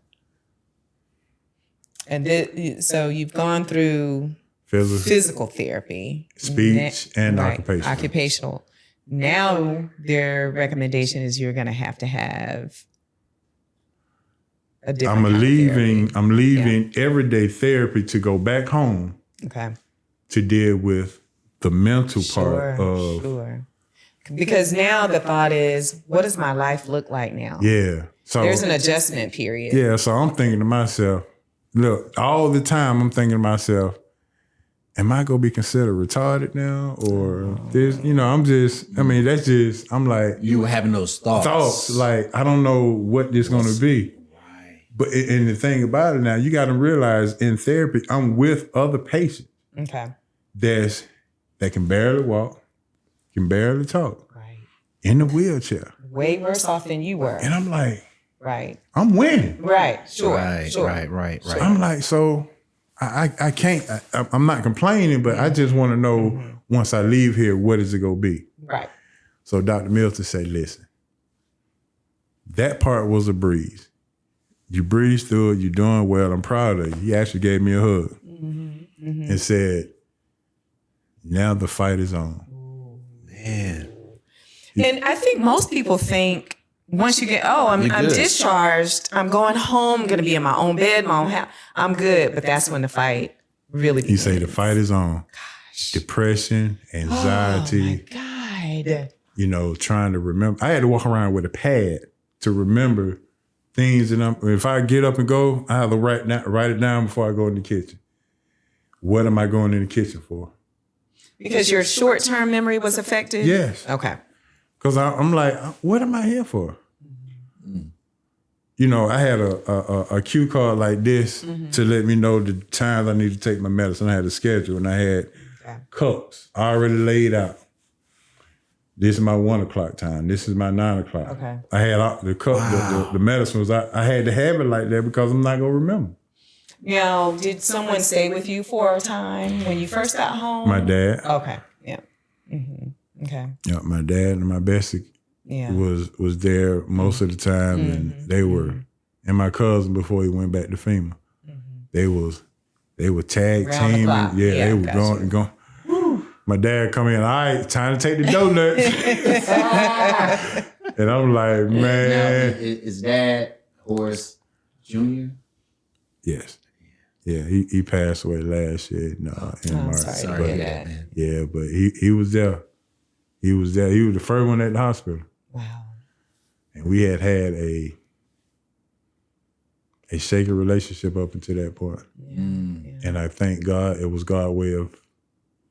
And so you've gone through physical therapy, speech, and occupational. Occupational. Now their recommendation is you're going to have a different. I'm leaving everyday therapy to go back home. Okay. To deal with the mental part of. Sure. Because now the thought is, what does my life look like now? Yeah. So there's an adjustment period. Yeah. So I'm thinking to myself, look, all the time I'm thinking to myself, am I going to be considered retarded now? Or this, I'm like. You were having those thoughts. Like, I don't know what this going to be. Right. But, and the thing about it now, you got to realize in therapy, I'm with other patients. Okay. That can barely walk, can barely talk. Right. In the wheelchair. Way worse off than you were. And I'm like. Right. I'm winning. Right. Sure. Right. Sure. Right. So I'm like, so I can't, I'm not complaining, but I just want to know once I leave here, what is it going to be? Right. So Dr. Milton said, listen, that part was a breeze. You breezed through it. You're doing well. I'm proud of you. He actually gave me a hug and said, now the fight is on. Man. And I think most people think once you get, I'm discharged, I'm going home, I'm going to be in my own bed, my own house, I'm good. But that's when the fight really begins. He said the fight is on. Gosh. Depression, anxiety. Oh my God. Trying to remember. I had to walk around with a pad to remember things. And if I get up and go, I have to write it down before I go in the kitchen. What am I going in the kitchen for? Because your short-term memory was affected? Yes. Okay. Because I'm like, what am I here for? I had a cue card like this to let me know the times I need to take my medicine. I had a schedule and I had cups already laid out. This is my 1 o'clock time. This is my 9 o'clock. Okay. I had the cup, the medicine was, I had to have it like that because I'm not going to remember. Did someone stay with you for a time when you first got home? My dad. Okay. Yeah. Mm-hmm. Okay. Yeah, my dad and my bestie was there most of the time, and they were, and my cousin before he went back to FEMA, they were tag Round the teaming. clock. Yeah, they were going. My dad come in, all right, time to take the donuts. And I'm like, man. Now, is Dad Horace Jr.? Yes. Yeah, he passed away last year in March. Sorry to hear that. Yeah, but he was there. He was there. He was the first one at the hospital. Wow. And we had a shaky relationship up until that point. Yeah. And I thank God, it was God's way of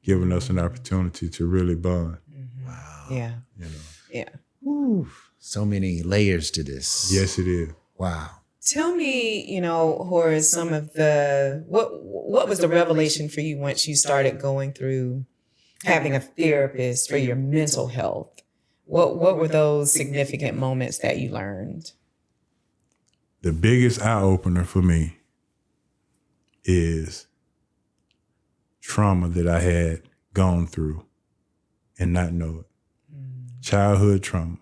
giving us an opportunity to really bond. Wow. Yeah. You know. Yeah. Ooh, so many layers to this. Yes, it is. Wow. Tell me, Horace, some of what was the revelation for you once you started going through having a therapist for your mental health? What were those significant moments that you learned? The biggest eye opener for me is trauma that I had gone through and not know it. Childhood trauma.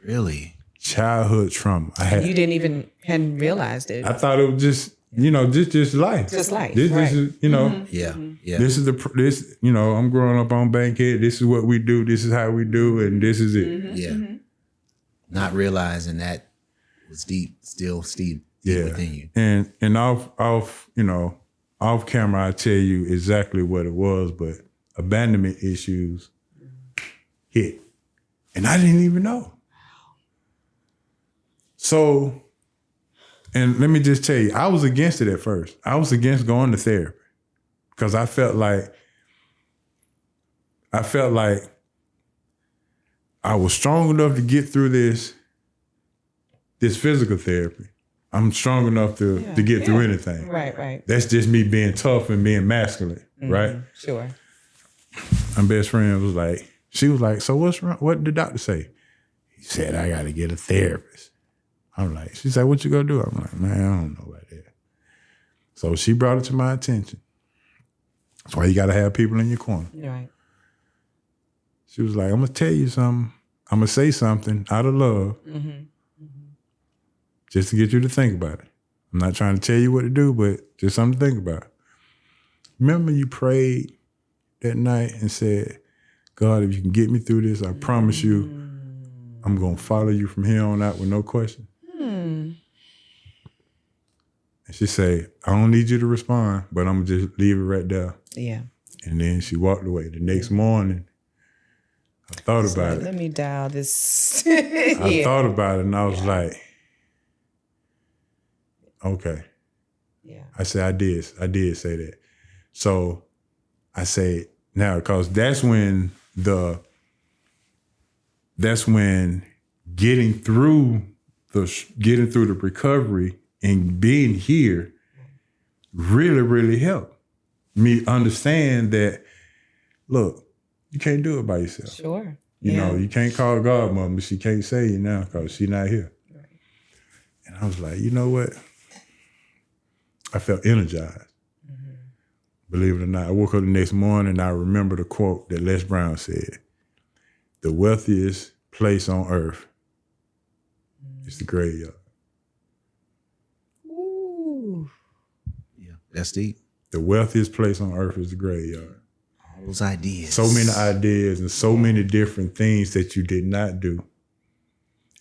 Really? Childhood trauma. You hadn't realized it. I thought it was just, just life. Just life. This right. is, Yeah. Yeah. this is I'm growing up on Bankhead. This is what we do. This is how we do, and this is it. Yeah. Not realizing that was still deep within you. And off camera, I tell you exactly what it was, but abandonment issues hit. And I didn't even know. So, and let me just tell you, I was against it at first. I was against going to therapy because I felt like I was strong enough to get through this physical therapy. I'm strong enough to get through anything. Right. That's just me being tough and being masculine, right? Sure. My best friend was like, so what's wrong? What did the doctor say? He said, I got to get a therapist. I'm like, she said, what you gonna do? I'm like, man, I don't know about that. So she brought it to my attention. That's why you got to have people in your corner. Right. She was like, I'm gonna tell you something. I'm gonna say something out of love. Just to get you to think about it. I'm not trying to tell you what to do, but just something to think about. Remember you prayed that night and said, God, if you can get me through this, I promise you, I'm going to follow you from here on out with no question. And she said, I don't need you to respond, but I'm going to just leave it right there. Yeah. And then she walked away. The next morning, I thought about it. Let me dial this. I thought about it and I was like, okay. Yeah. I said, I did say that. So I say now, because that's when getting through the recovery and being here really, really helped me understand that, look, you can't do it by yourself. Sure. You know, you can't call godmother, but she can't save you now because she's not here. Right. And I was like, you know what? I felt energized. Believe it or not, I woke up the next morning and I remember the quote that Les Brown said, the wealthiest place on earth is the graveyard. Ooh. Yeah, that's deep. The wealthiest place on earth is the graveyard. All those ideas. So many ideas and so many different things that you did not do.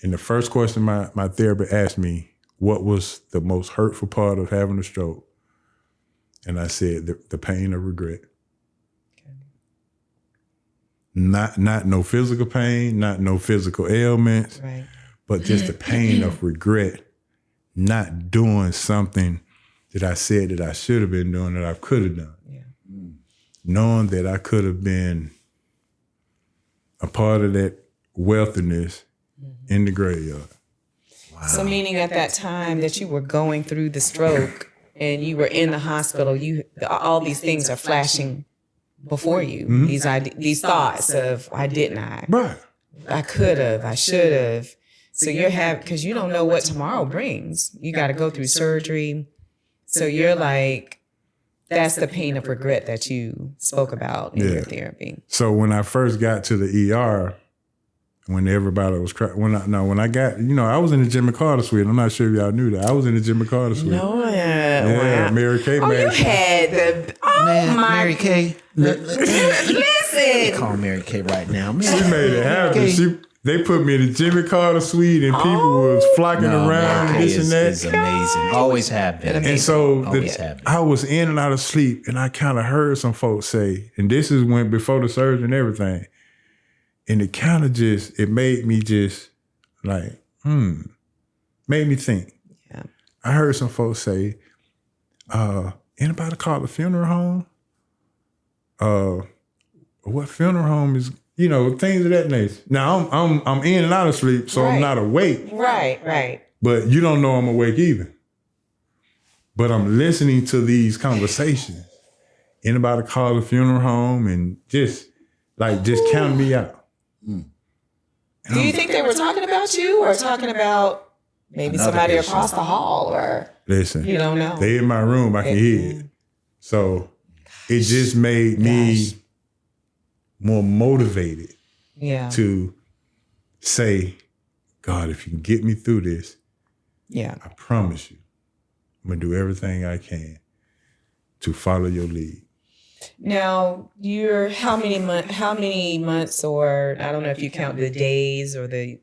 And the first question my therapist asked me, what was the most hurtful part of having a stroke? And I said, the pain of regret. Okay. Not no physical pain, not no physical ailments, right. But just the pain of regret, not doing something that I said that I should have been doing that I could have done. Yeah. Knowing that I could have been a part of that wealthiness in the graveyard. Wow. So meaning at that time that you were going through the stroke and you were in the hospital, all these things are flashing before you. These thoughts of, why didn't I? Right. I could have, I should have. So because you don't know what tomorrow brings. You got to go through surgery. So you're like, that's the pain of regret that you spoke about in your therapy. So when I first got to the ER, when everybody was crying, when I got, I was in the Jimmy Carter suite. I'm not sure if y'all knew that. I was in the Jimmy Carter suite. No, wow. Mary Kay. Oh, you had Mary Kay. Listen. Call Mary Kay right now. She made it happen. They put me in the Jimmy Carter suite and people was flocking around and this and that. It's amazing. Always have been. And so I was in and out of sleep and I kind of heard some folks say, and this is before the surgery and everything, And it kind of it made me just like, made me think. Yeah. I heard some folks say, anybody call a funeral home? What funeral home is, things of that nature. Now I'm in and out of sleep, so I'm not awake. Right. But you don't know I'm awake either. But I'm listening to these conversations. Anybody call a funeral home and just count me out. Do you think they were talking about you or talking about maybe somebody across the hall or? Listen, you don't know. They in my room, I can hear it. So it just made me more motivated to say, God, if you can get me through this, I promise you, I'm going to do everything I can to follow your lead. Now, you're how many months, or I don't know if you count the days or the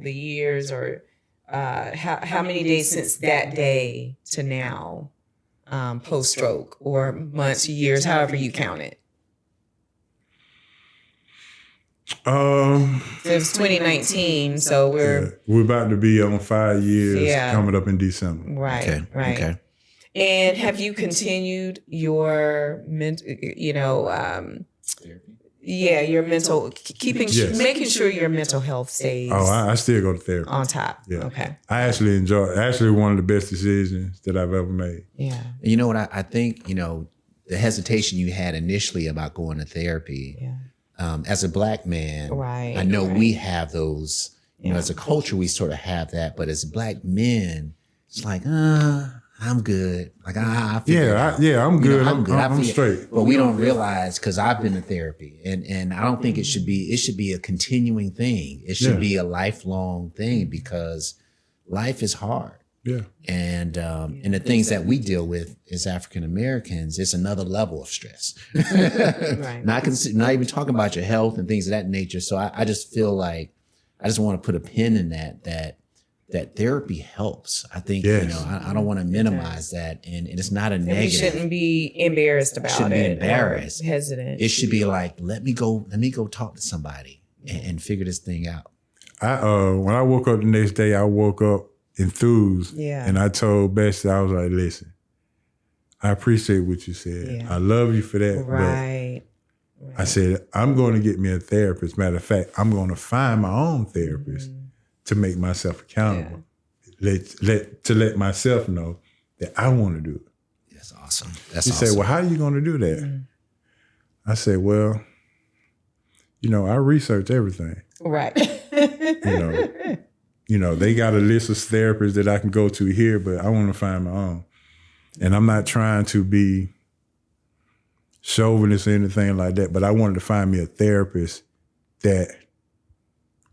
years, or how many days since that day to now, post stroke, or months, years, however you count it. It's 2019, so we're about to be on 5 years coming up in December. Right. Okay. And have you continued your your mental making sure your mental health stays? Oh, I still go to therapy on top. Yeah. Okay. I actually one of the best decisions that I've ever made. Yeah. You know what I think? The hesitation you had initially about going to therapy. Yeah. As a Black man, I know we have those. As a culture, we sort of have that, but as Black men, it's like, I'm good. Like I feel I'm good. I'm straight. But we don't realize, because I've been to therapy, and I don't think it should be a continuing thing. It should be a lifelong thing, because life is hard. Yeah. And the things that we deal with as African Americans, it's another level of stress. Right. Not even talking about your health and things of that nature. So I just feel like I just want to put a pin in that therapy helps. I think, I don't want to minimize that. And it's not a negative. We shouldn't be embarrassed about it. Shouldn't be embarrassed. Hesitant. It should be like, let me go talk to somebody and figure this thing out. When I woke up the next day, I woke up enthused. Yeah. And I told Bessie, I was like, listen, I appreciate what you said. Yeah. I love you for that. Right. I said, I'm going to get me a therapist. Matter of fact, I'm going to find my own therapist to make myself accountable. To let myself know that I want to do it. That's awesome. He said, well, how are you going to do that? I said, well, I research everything. Right. They got a list of therapists that I can go to here, but I want to find my own. And I'm not trying to be chauvinist or anything like that, but I wanted to find me a therapist that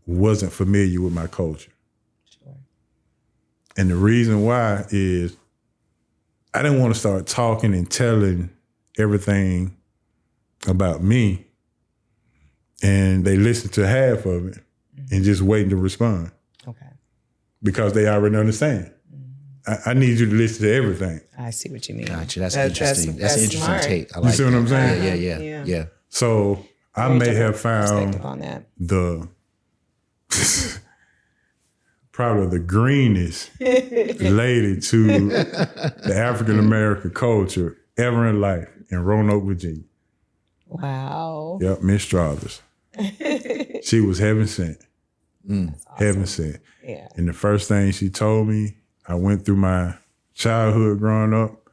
wasn't familiar with my culture. Sure. And the reason why is I didn't want to start talking and telling everything about me, and they listen to half of it and just waiting to respond. Okay. Because they already understand. I need you to listen to everything. I see what you mean. Gotcha. That's interesting. That's an interesting smart take. I like you see what I'm saying? Yeah. So I may have found on that. the probably the greenest lady to the African American culture ever in life in Roanoke, Virginia. Wow. Yep, Miss Strawthers. She was heaven sent. Awesome. Heaven sent. Yeah. And the first thing she told me, I went through my childhood growing up,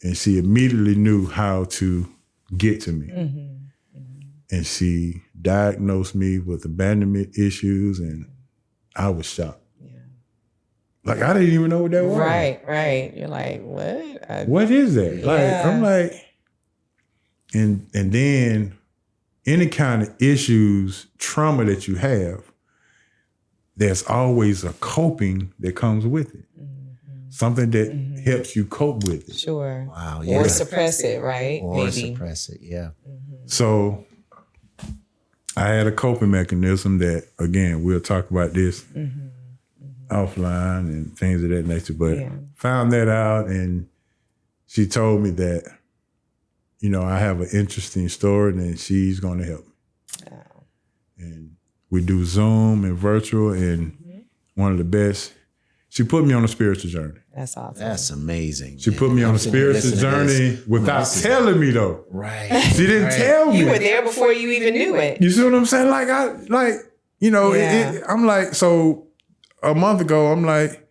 and she immediately knew how to get to me. And she diagnosed me with abandonment issues, and I was shocked. Yeah. Like, I didn't even know what that was. Right. You're like, what? What is that? Like, I'm like, and then any kind of issues, trauma that you have, there's always a coping that comes with it. Something that helps you cope with it. Sure. Wow. Yeah. Or suppress it, right? Or suppress it, yeah. So I had a coping mechanism that, again, we'll talk about this offline and things of that nature, but found that out, and she told me that, I have an interesting story and she's going to help me. and we do Zoom and virtual, and one of the best. She put me on a spiritual journey. That's awesome. That's amazing. She put me on a spiritual journey without telling me though. Right. She didn't tell me. You were there before you even knew it. You see what I'm saying? I'm like, so a month ago, I'm like,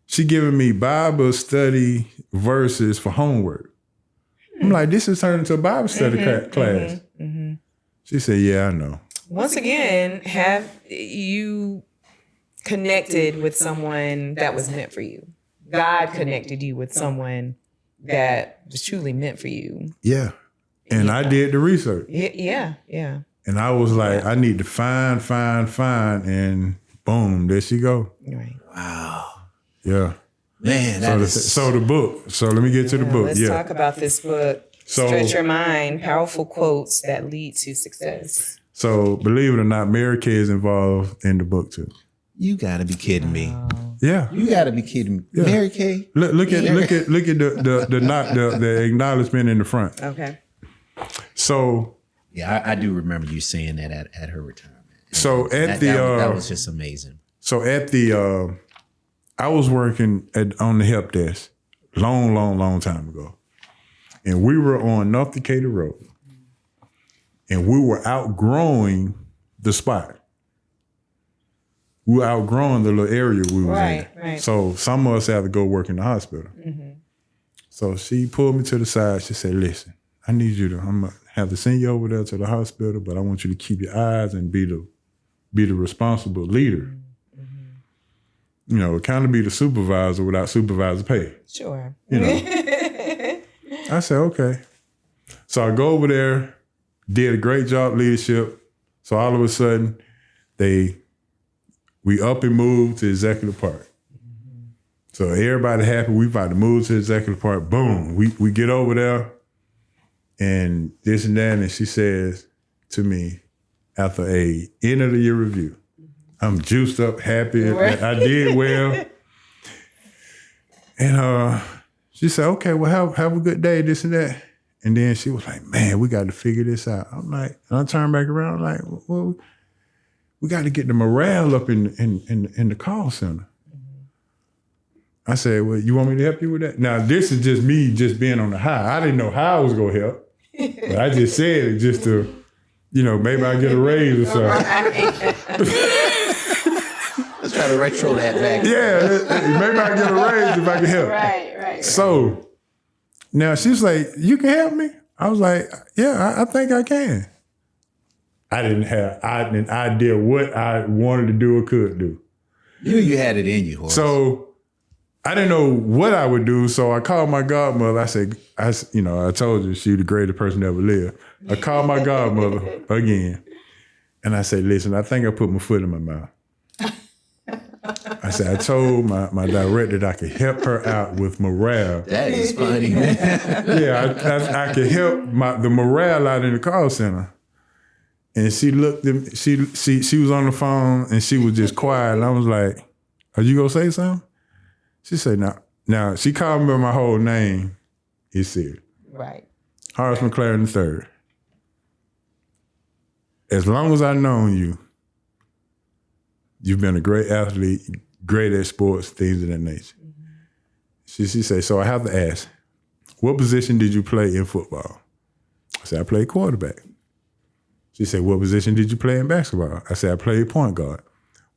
she giving me Bible study verses for homework. I'm like, this is turning into a Bible study class. She said, yeah, I know. Once again, have you connected with someone that was meant for you? God connected you with someone that was truly meant for you. Yeah. And I did the research. Yeah. And I was like, I need to find. And boom, there she go. Right. Wow. Yeah. Man, so the book. So let me get to the book. Let's talk about this book. So, Stretch Your Mind, Powerful Quotes That Lead to Success. So believe it or not, Mary Kay is involved in the book too. You gotta be kidding me. Yeah. You gotta be kidding me. Yeah. Mary Kay. Look at the acknowledgement in the front. Okay. So yeah, I do remember you saying that at her retirement. So that was just amazing. So at the I was working on the help desk long time ago. And we were on North Decatur Road. And we were outgrowing the spot. We were outgrowing the little area we was in. Right. So some of us had to go work in the hospital. So she pulled me to the side. She said, listen, I need you to, I'm going to have to send you over there to the hospital, but I want you to keep your eyes and be the responsible leader. You know, kind of be the supervisor without supervisor pay. Sure. You know. I said, okay. So I go over there, did a great job leadership. So all of a sudden, we up and moved to executive part. So everybody happy. We about to move to executive part. Boom. We get over there and this and that. And she says to me after a end of the year review, I'm juiced up, happy. Right. I did well. And she said, okay, well, have a good day, this and that. And then she was like, man, we got to figure this out. I'm like, and I turned back around, like, well, we got to get the morale up in the call center. I said, well, you want me to help you with that? Now, this is just me just being on the high. I didn't know how I was going to help. But I just said it just to, you know, maybe I get a raise or something. Let's try to retro that back. Yeah, maybe I get a raise if I can help. Right. So now she's like, you can help me? I was like, yeah, I think I can. I didn't have an idea what I wanted to do or could do. You had it in you, Horace. So I didn't know what I would do. So I called my godmother. I said, I told you she the greatest person that ever lived. I called my godmother again. And I said, listen, I think I put my foot in my mouth. I said, I told my director that I could help her out with morale. That is funny, man. Yeah, I could help the morale out in the call center. And she looked at me, she was on the phone and she was just quiet. And I was like, are you gonna say something? She said, no. Now, she called me by my whole name. He said, right. Horace McClarin III. As long as I've known you, you've been a great athlete, great at sports, things of that nature. She said, so I have to ask, what position did you play in football? I said, I played quarterback. She said, what position did you play in basketball? I said, I played point guard.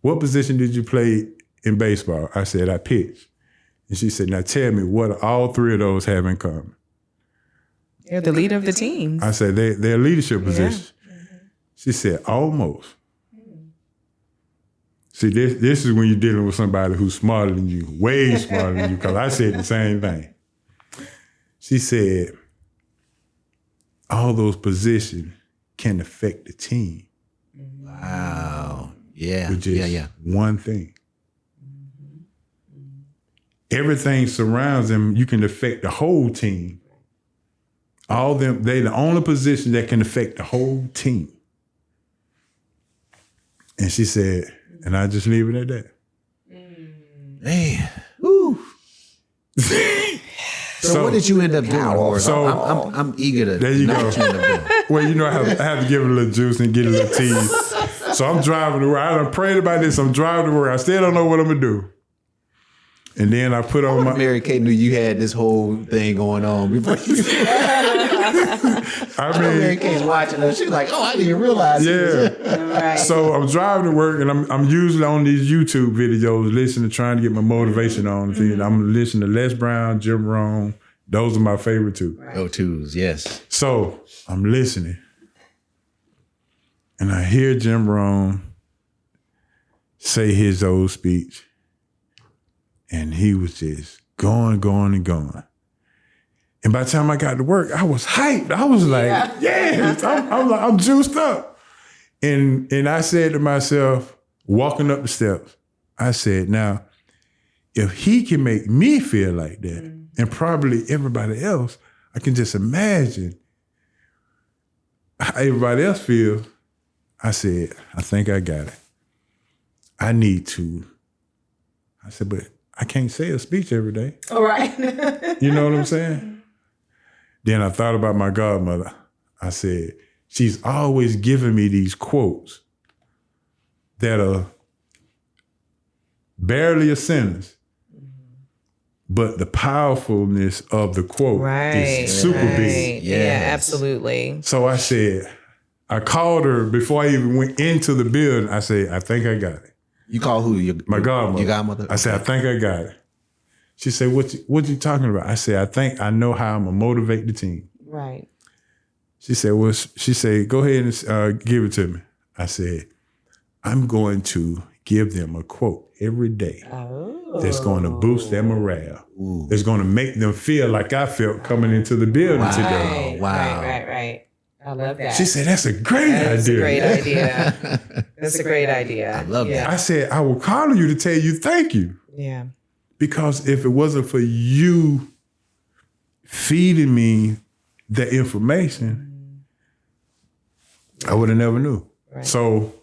What position did you play in baseball? I said, I pitched. And she said, now tell me, what all three of those have in common? They're the leader of the team. I said, they're leadership positions. She said, almost. See, this is when you're dealing with somebody who's smarter than you, way smarter than you, because I said the same thing. She said, all those positions can affect the team. Wow. Yeah. With just one thing. Everything surrounds them. You can affect the whole team. All them, they the only position that can affect the whole team. And she said, and I just leave it at that. Man. Woo. So what did you end up doing, Horace? So I'm eager to. There you go. Well, you know, I have to give it a little juice and get a little tease. So I'm driving to work. I done prayed about this. I'm driving to work. I still don't know what I'm gonna do. And then I put on my Mary Kay knew you had this whole thing going on before you. I mean, Mary Kay's watching us. She's like, "Oh, I didn't even realize." Yeah. Right. So I'm driving to work, and I'm usually on these YouTube videos, listening, trying to get my motivation on. Mm-hmm. I'm listening to Les Brown, Jim Rohn. Those are my favorite two. Right. Go-tos, yes. So I'm listening, and I hear Jim Rohn say his old speech, and he was just going. And by the time I got to work, I was hyped. I was like, yes, I'm juiced up. And I said to myself, walking up the steps, I said, now, if he can make me feel like that, and probably everybody else, I can just imagine how everybody else feels. I said, I think I got it. I need to. I said, but I can't say a speech every day. All right. You know what I'm saying? Then I thought about my godmother. I said, she's always giving me these quotes that are barely a sentence, but the powerfulness of the quote is super big. Yeah, absolutely. So I said, I called her before I even went into the building. I said, I think I got it. You call who? My godmother. Your godmother? I said, I think I got it. She said, what you talking about? I said, I think I know how I'm going to motivate the team. Right. She said, go ahead and give it to me. I said, I'm going to give them a quote every day that's going to boost their morale. Ooh. That's going to make them feel like I felt coming into the building today. Wow. Right. I love that. She said, that's a great idea. That's a great idea. That's a great idea. I love that. I said, I will call you to tell you thank you. Yeah. Because if it wasn't for you feeding me the information, I would have never knew. Right. So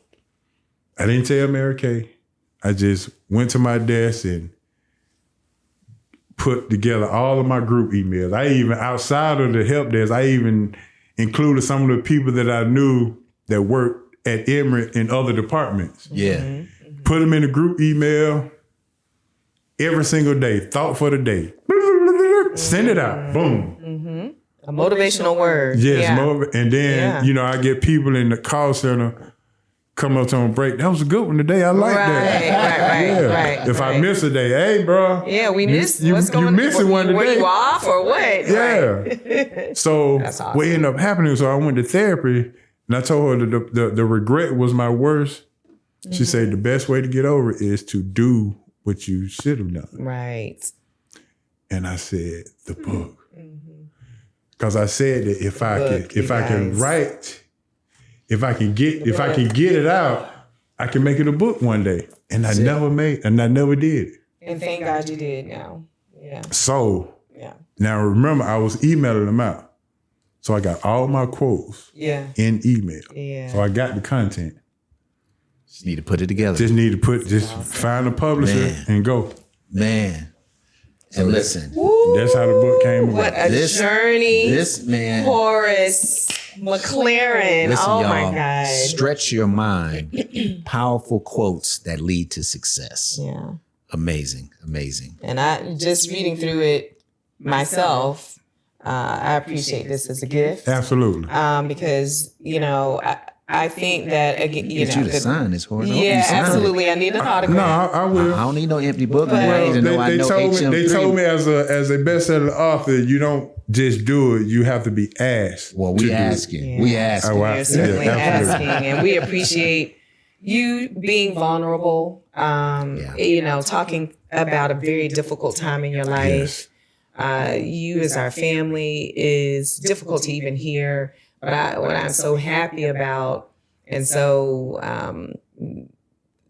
I didn't tell Mary Kay. I just went to my desk and put together all of my group emails. I even, outside of the help desk, I even included some of the people that I knew that worked at Emory in other departments. Yeah. Mm-hmm. Put them in a group email every single day, thought for the day. Send it out, boom. Mm-hmm. A motivational word. Yes, and then, I get people in the call center come up to them break. That was a good one today. I like that. Right. If I miss a day, hey, bro. Yeah, we missed. What's going on? You missing one today. Were you off or what? Yeah. Right. So awesome. What ended up happening, so I went to therapy, and I told her the regret was my worst. She said the best way to get over it is to do what you should have done. Right. And I said, the book. Because I said that if I can get it out, I can make it a book one day. And I never did it. And thank God you did now. Yeah. So now remember, I was emailing them out. So I got all my quotes in email. Yeah. So I got the content. Just need to put it together. Find a publisher and go. Man. And listen. That's how the book came about. What a journey. This man. Horace McClarin. Listen, oh y'all, my God. Stretch your mind. Powerful quotes that lead to success. Yeah. Amazing. And I just reading through it myself, I appreciate this as a gift. Absolutely. Because, I think that, again, you to sign this, Horace. Yeah, absolutely. I need an autograph. No, I will. I don't need no empty book. They told me as a best-selling author, you don't just do it. You have to be asked. Well, we asking. We asking. We're certainly asking, and we appreciate you being vulnerable. Talking about a very difficult time in your life. Yes. You as our family is difficult to even hear. But what I'm so happy about, and so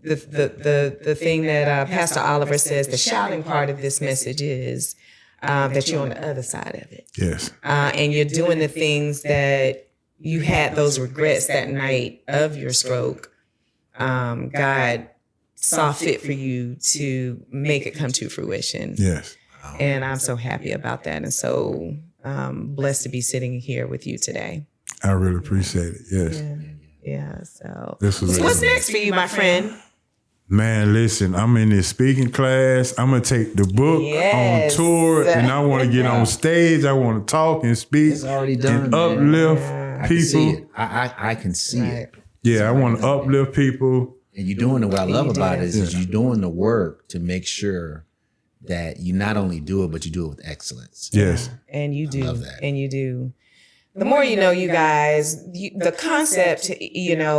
the thing that Pastor Oliver says, the shouting part of this message is that you're on the other side of it. Yes. And you're doing the things that you had those regrets that night of your stroke. God saw fit for you to make it come to fruition. Yes. And I'm so happy about that. And so blessed to be sitting here with you today. I really appreciate it. Yes. Yeah. So This was what's really- next for you, my friend? Man, listen, I'm in this speaking class. I'm going to take the book Yes. on tour, and I want to get on stage. I want to talk and speak It's already done, and man. uplift I can see people. it. I can see it. Yeah, I want to uplift people. And you're doing it. What I love about it is Yeah. you're doing the work to make sure that you not only do it, but you do it with excellence. Yes. And you do. love that. And you do. The more you know, you guys, the concept,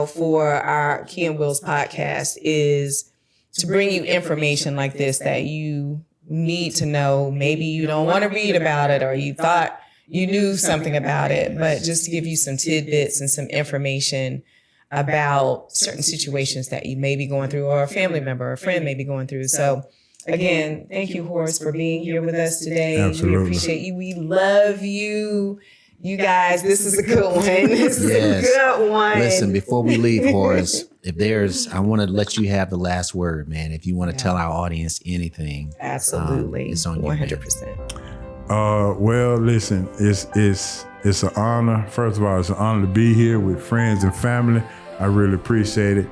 for our Key and Will's podcast is to bring you information like this that you need to know. Maybe you don't want to read about it, or you thought you knew something about it, but just to give you some tidbits and some information about certain situations that you may be going through, or a family member or a friend may be going through. So again, thank you, Horace, for being here with us today. Absolutely. We appreciate you. We love you. You guys, this is a good one. This is a good one. Listen, before we leave, Horace, I want to let you have the last word, man. If you want to tell our audience anything, Absolutely. it's on you, man. 100%. Well, listen, it's an honor. First of all, it's an honor to be here with friends and family. I really appreciate it.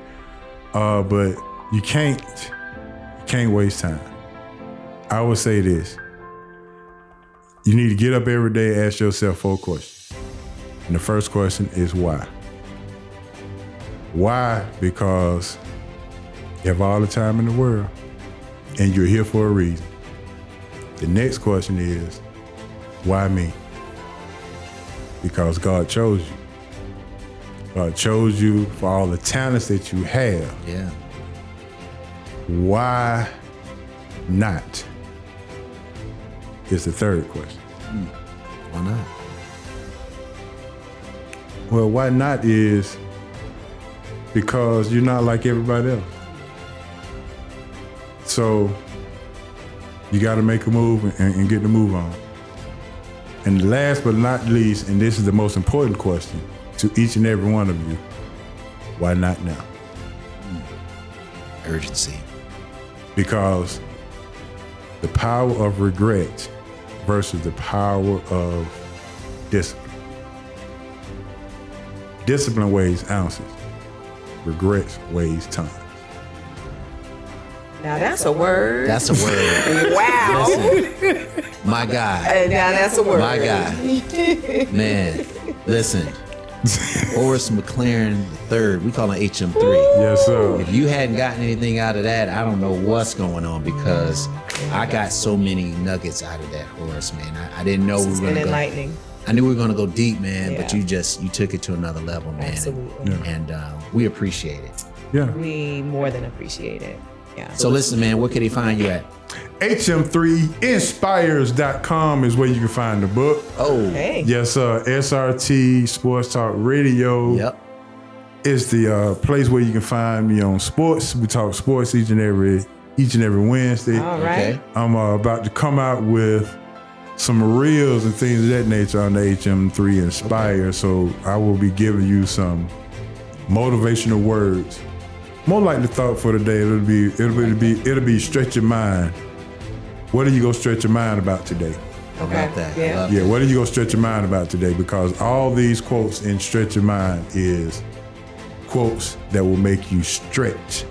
But you can't waste time. I would say this. You need to get up every day and ask yourself 4 questions. And the first question is why? Why? Because you have all the time in the world and you're here for a reason. The next question is, why me? Because God chose you. God chose you for all the talents that you have. Yeah. Why not? Is the third question. Why not? Well, why not is because you're not like everybody else. So you got to make a move and get the move on. And last but not least, and this is the most important question to each and every one of you, why not now? Urgency. Because the power of regret versus the power of discipline. Discipline weighs ounces. Regret weighs tons. Now that's a word. That's a word. Wow. Listen, my guy. Now that's a word. My guy. Man, listen. Horace McClarin III. We call him HM3. Yes, sir. If you hadn't gotten anything out of that, I don't know what's going on, because I got so many nuggets out of that, Horace, man. I didn't know we It's were been going to go. enlightening. I knew we were going to go deep, man, Yeah. but you took it to another level, man. Absolutely. And we appreciate it. Yeah. We more than appreciate it. Yeah. So listen, man, where can they find you at? HM3inspires.com is where you can find the book. Oh, Hey. Yes, sir. SRT Sports Talk Radio. yep. It's the place where you can find me on sports. We talk sports each and every Wednesday. All right. Okay. I'm about to come out with some reels and things of that nature on the HM3 Inspire. So I will be giving you some motivational words. More like the thought for the day. It'll be stretch your mind. What are you gonna stretch your mind about today? Okay. About that. Yeah. Love Yeah, what are you gonna stretch your mind about today? Because all these quotes in Stretch Your Mind is quotes that will make you stretch.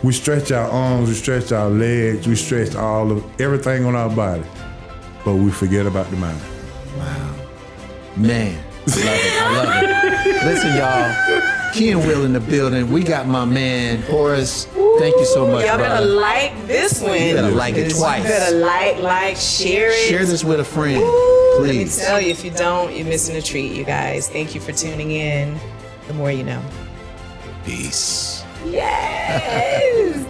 We stretch our arms, we stretch our legs, we stretch everything on our body, but we forget about the mind. Wow. Man, I love it. Listen, y'all. Key and Will in the building. We got my man, Horace. Thank you so much, Y'all better brother. like this one. You better like it twice. You better like, share it. Share this with a friend, Let me please. tell you, if you don't, you're missing a treat, you guys. Thank you for tuning in. The more you know. Peace. Yes.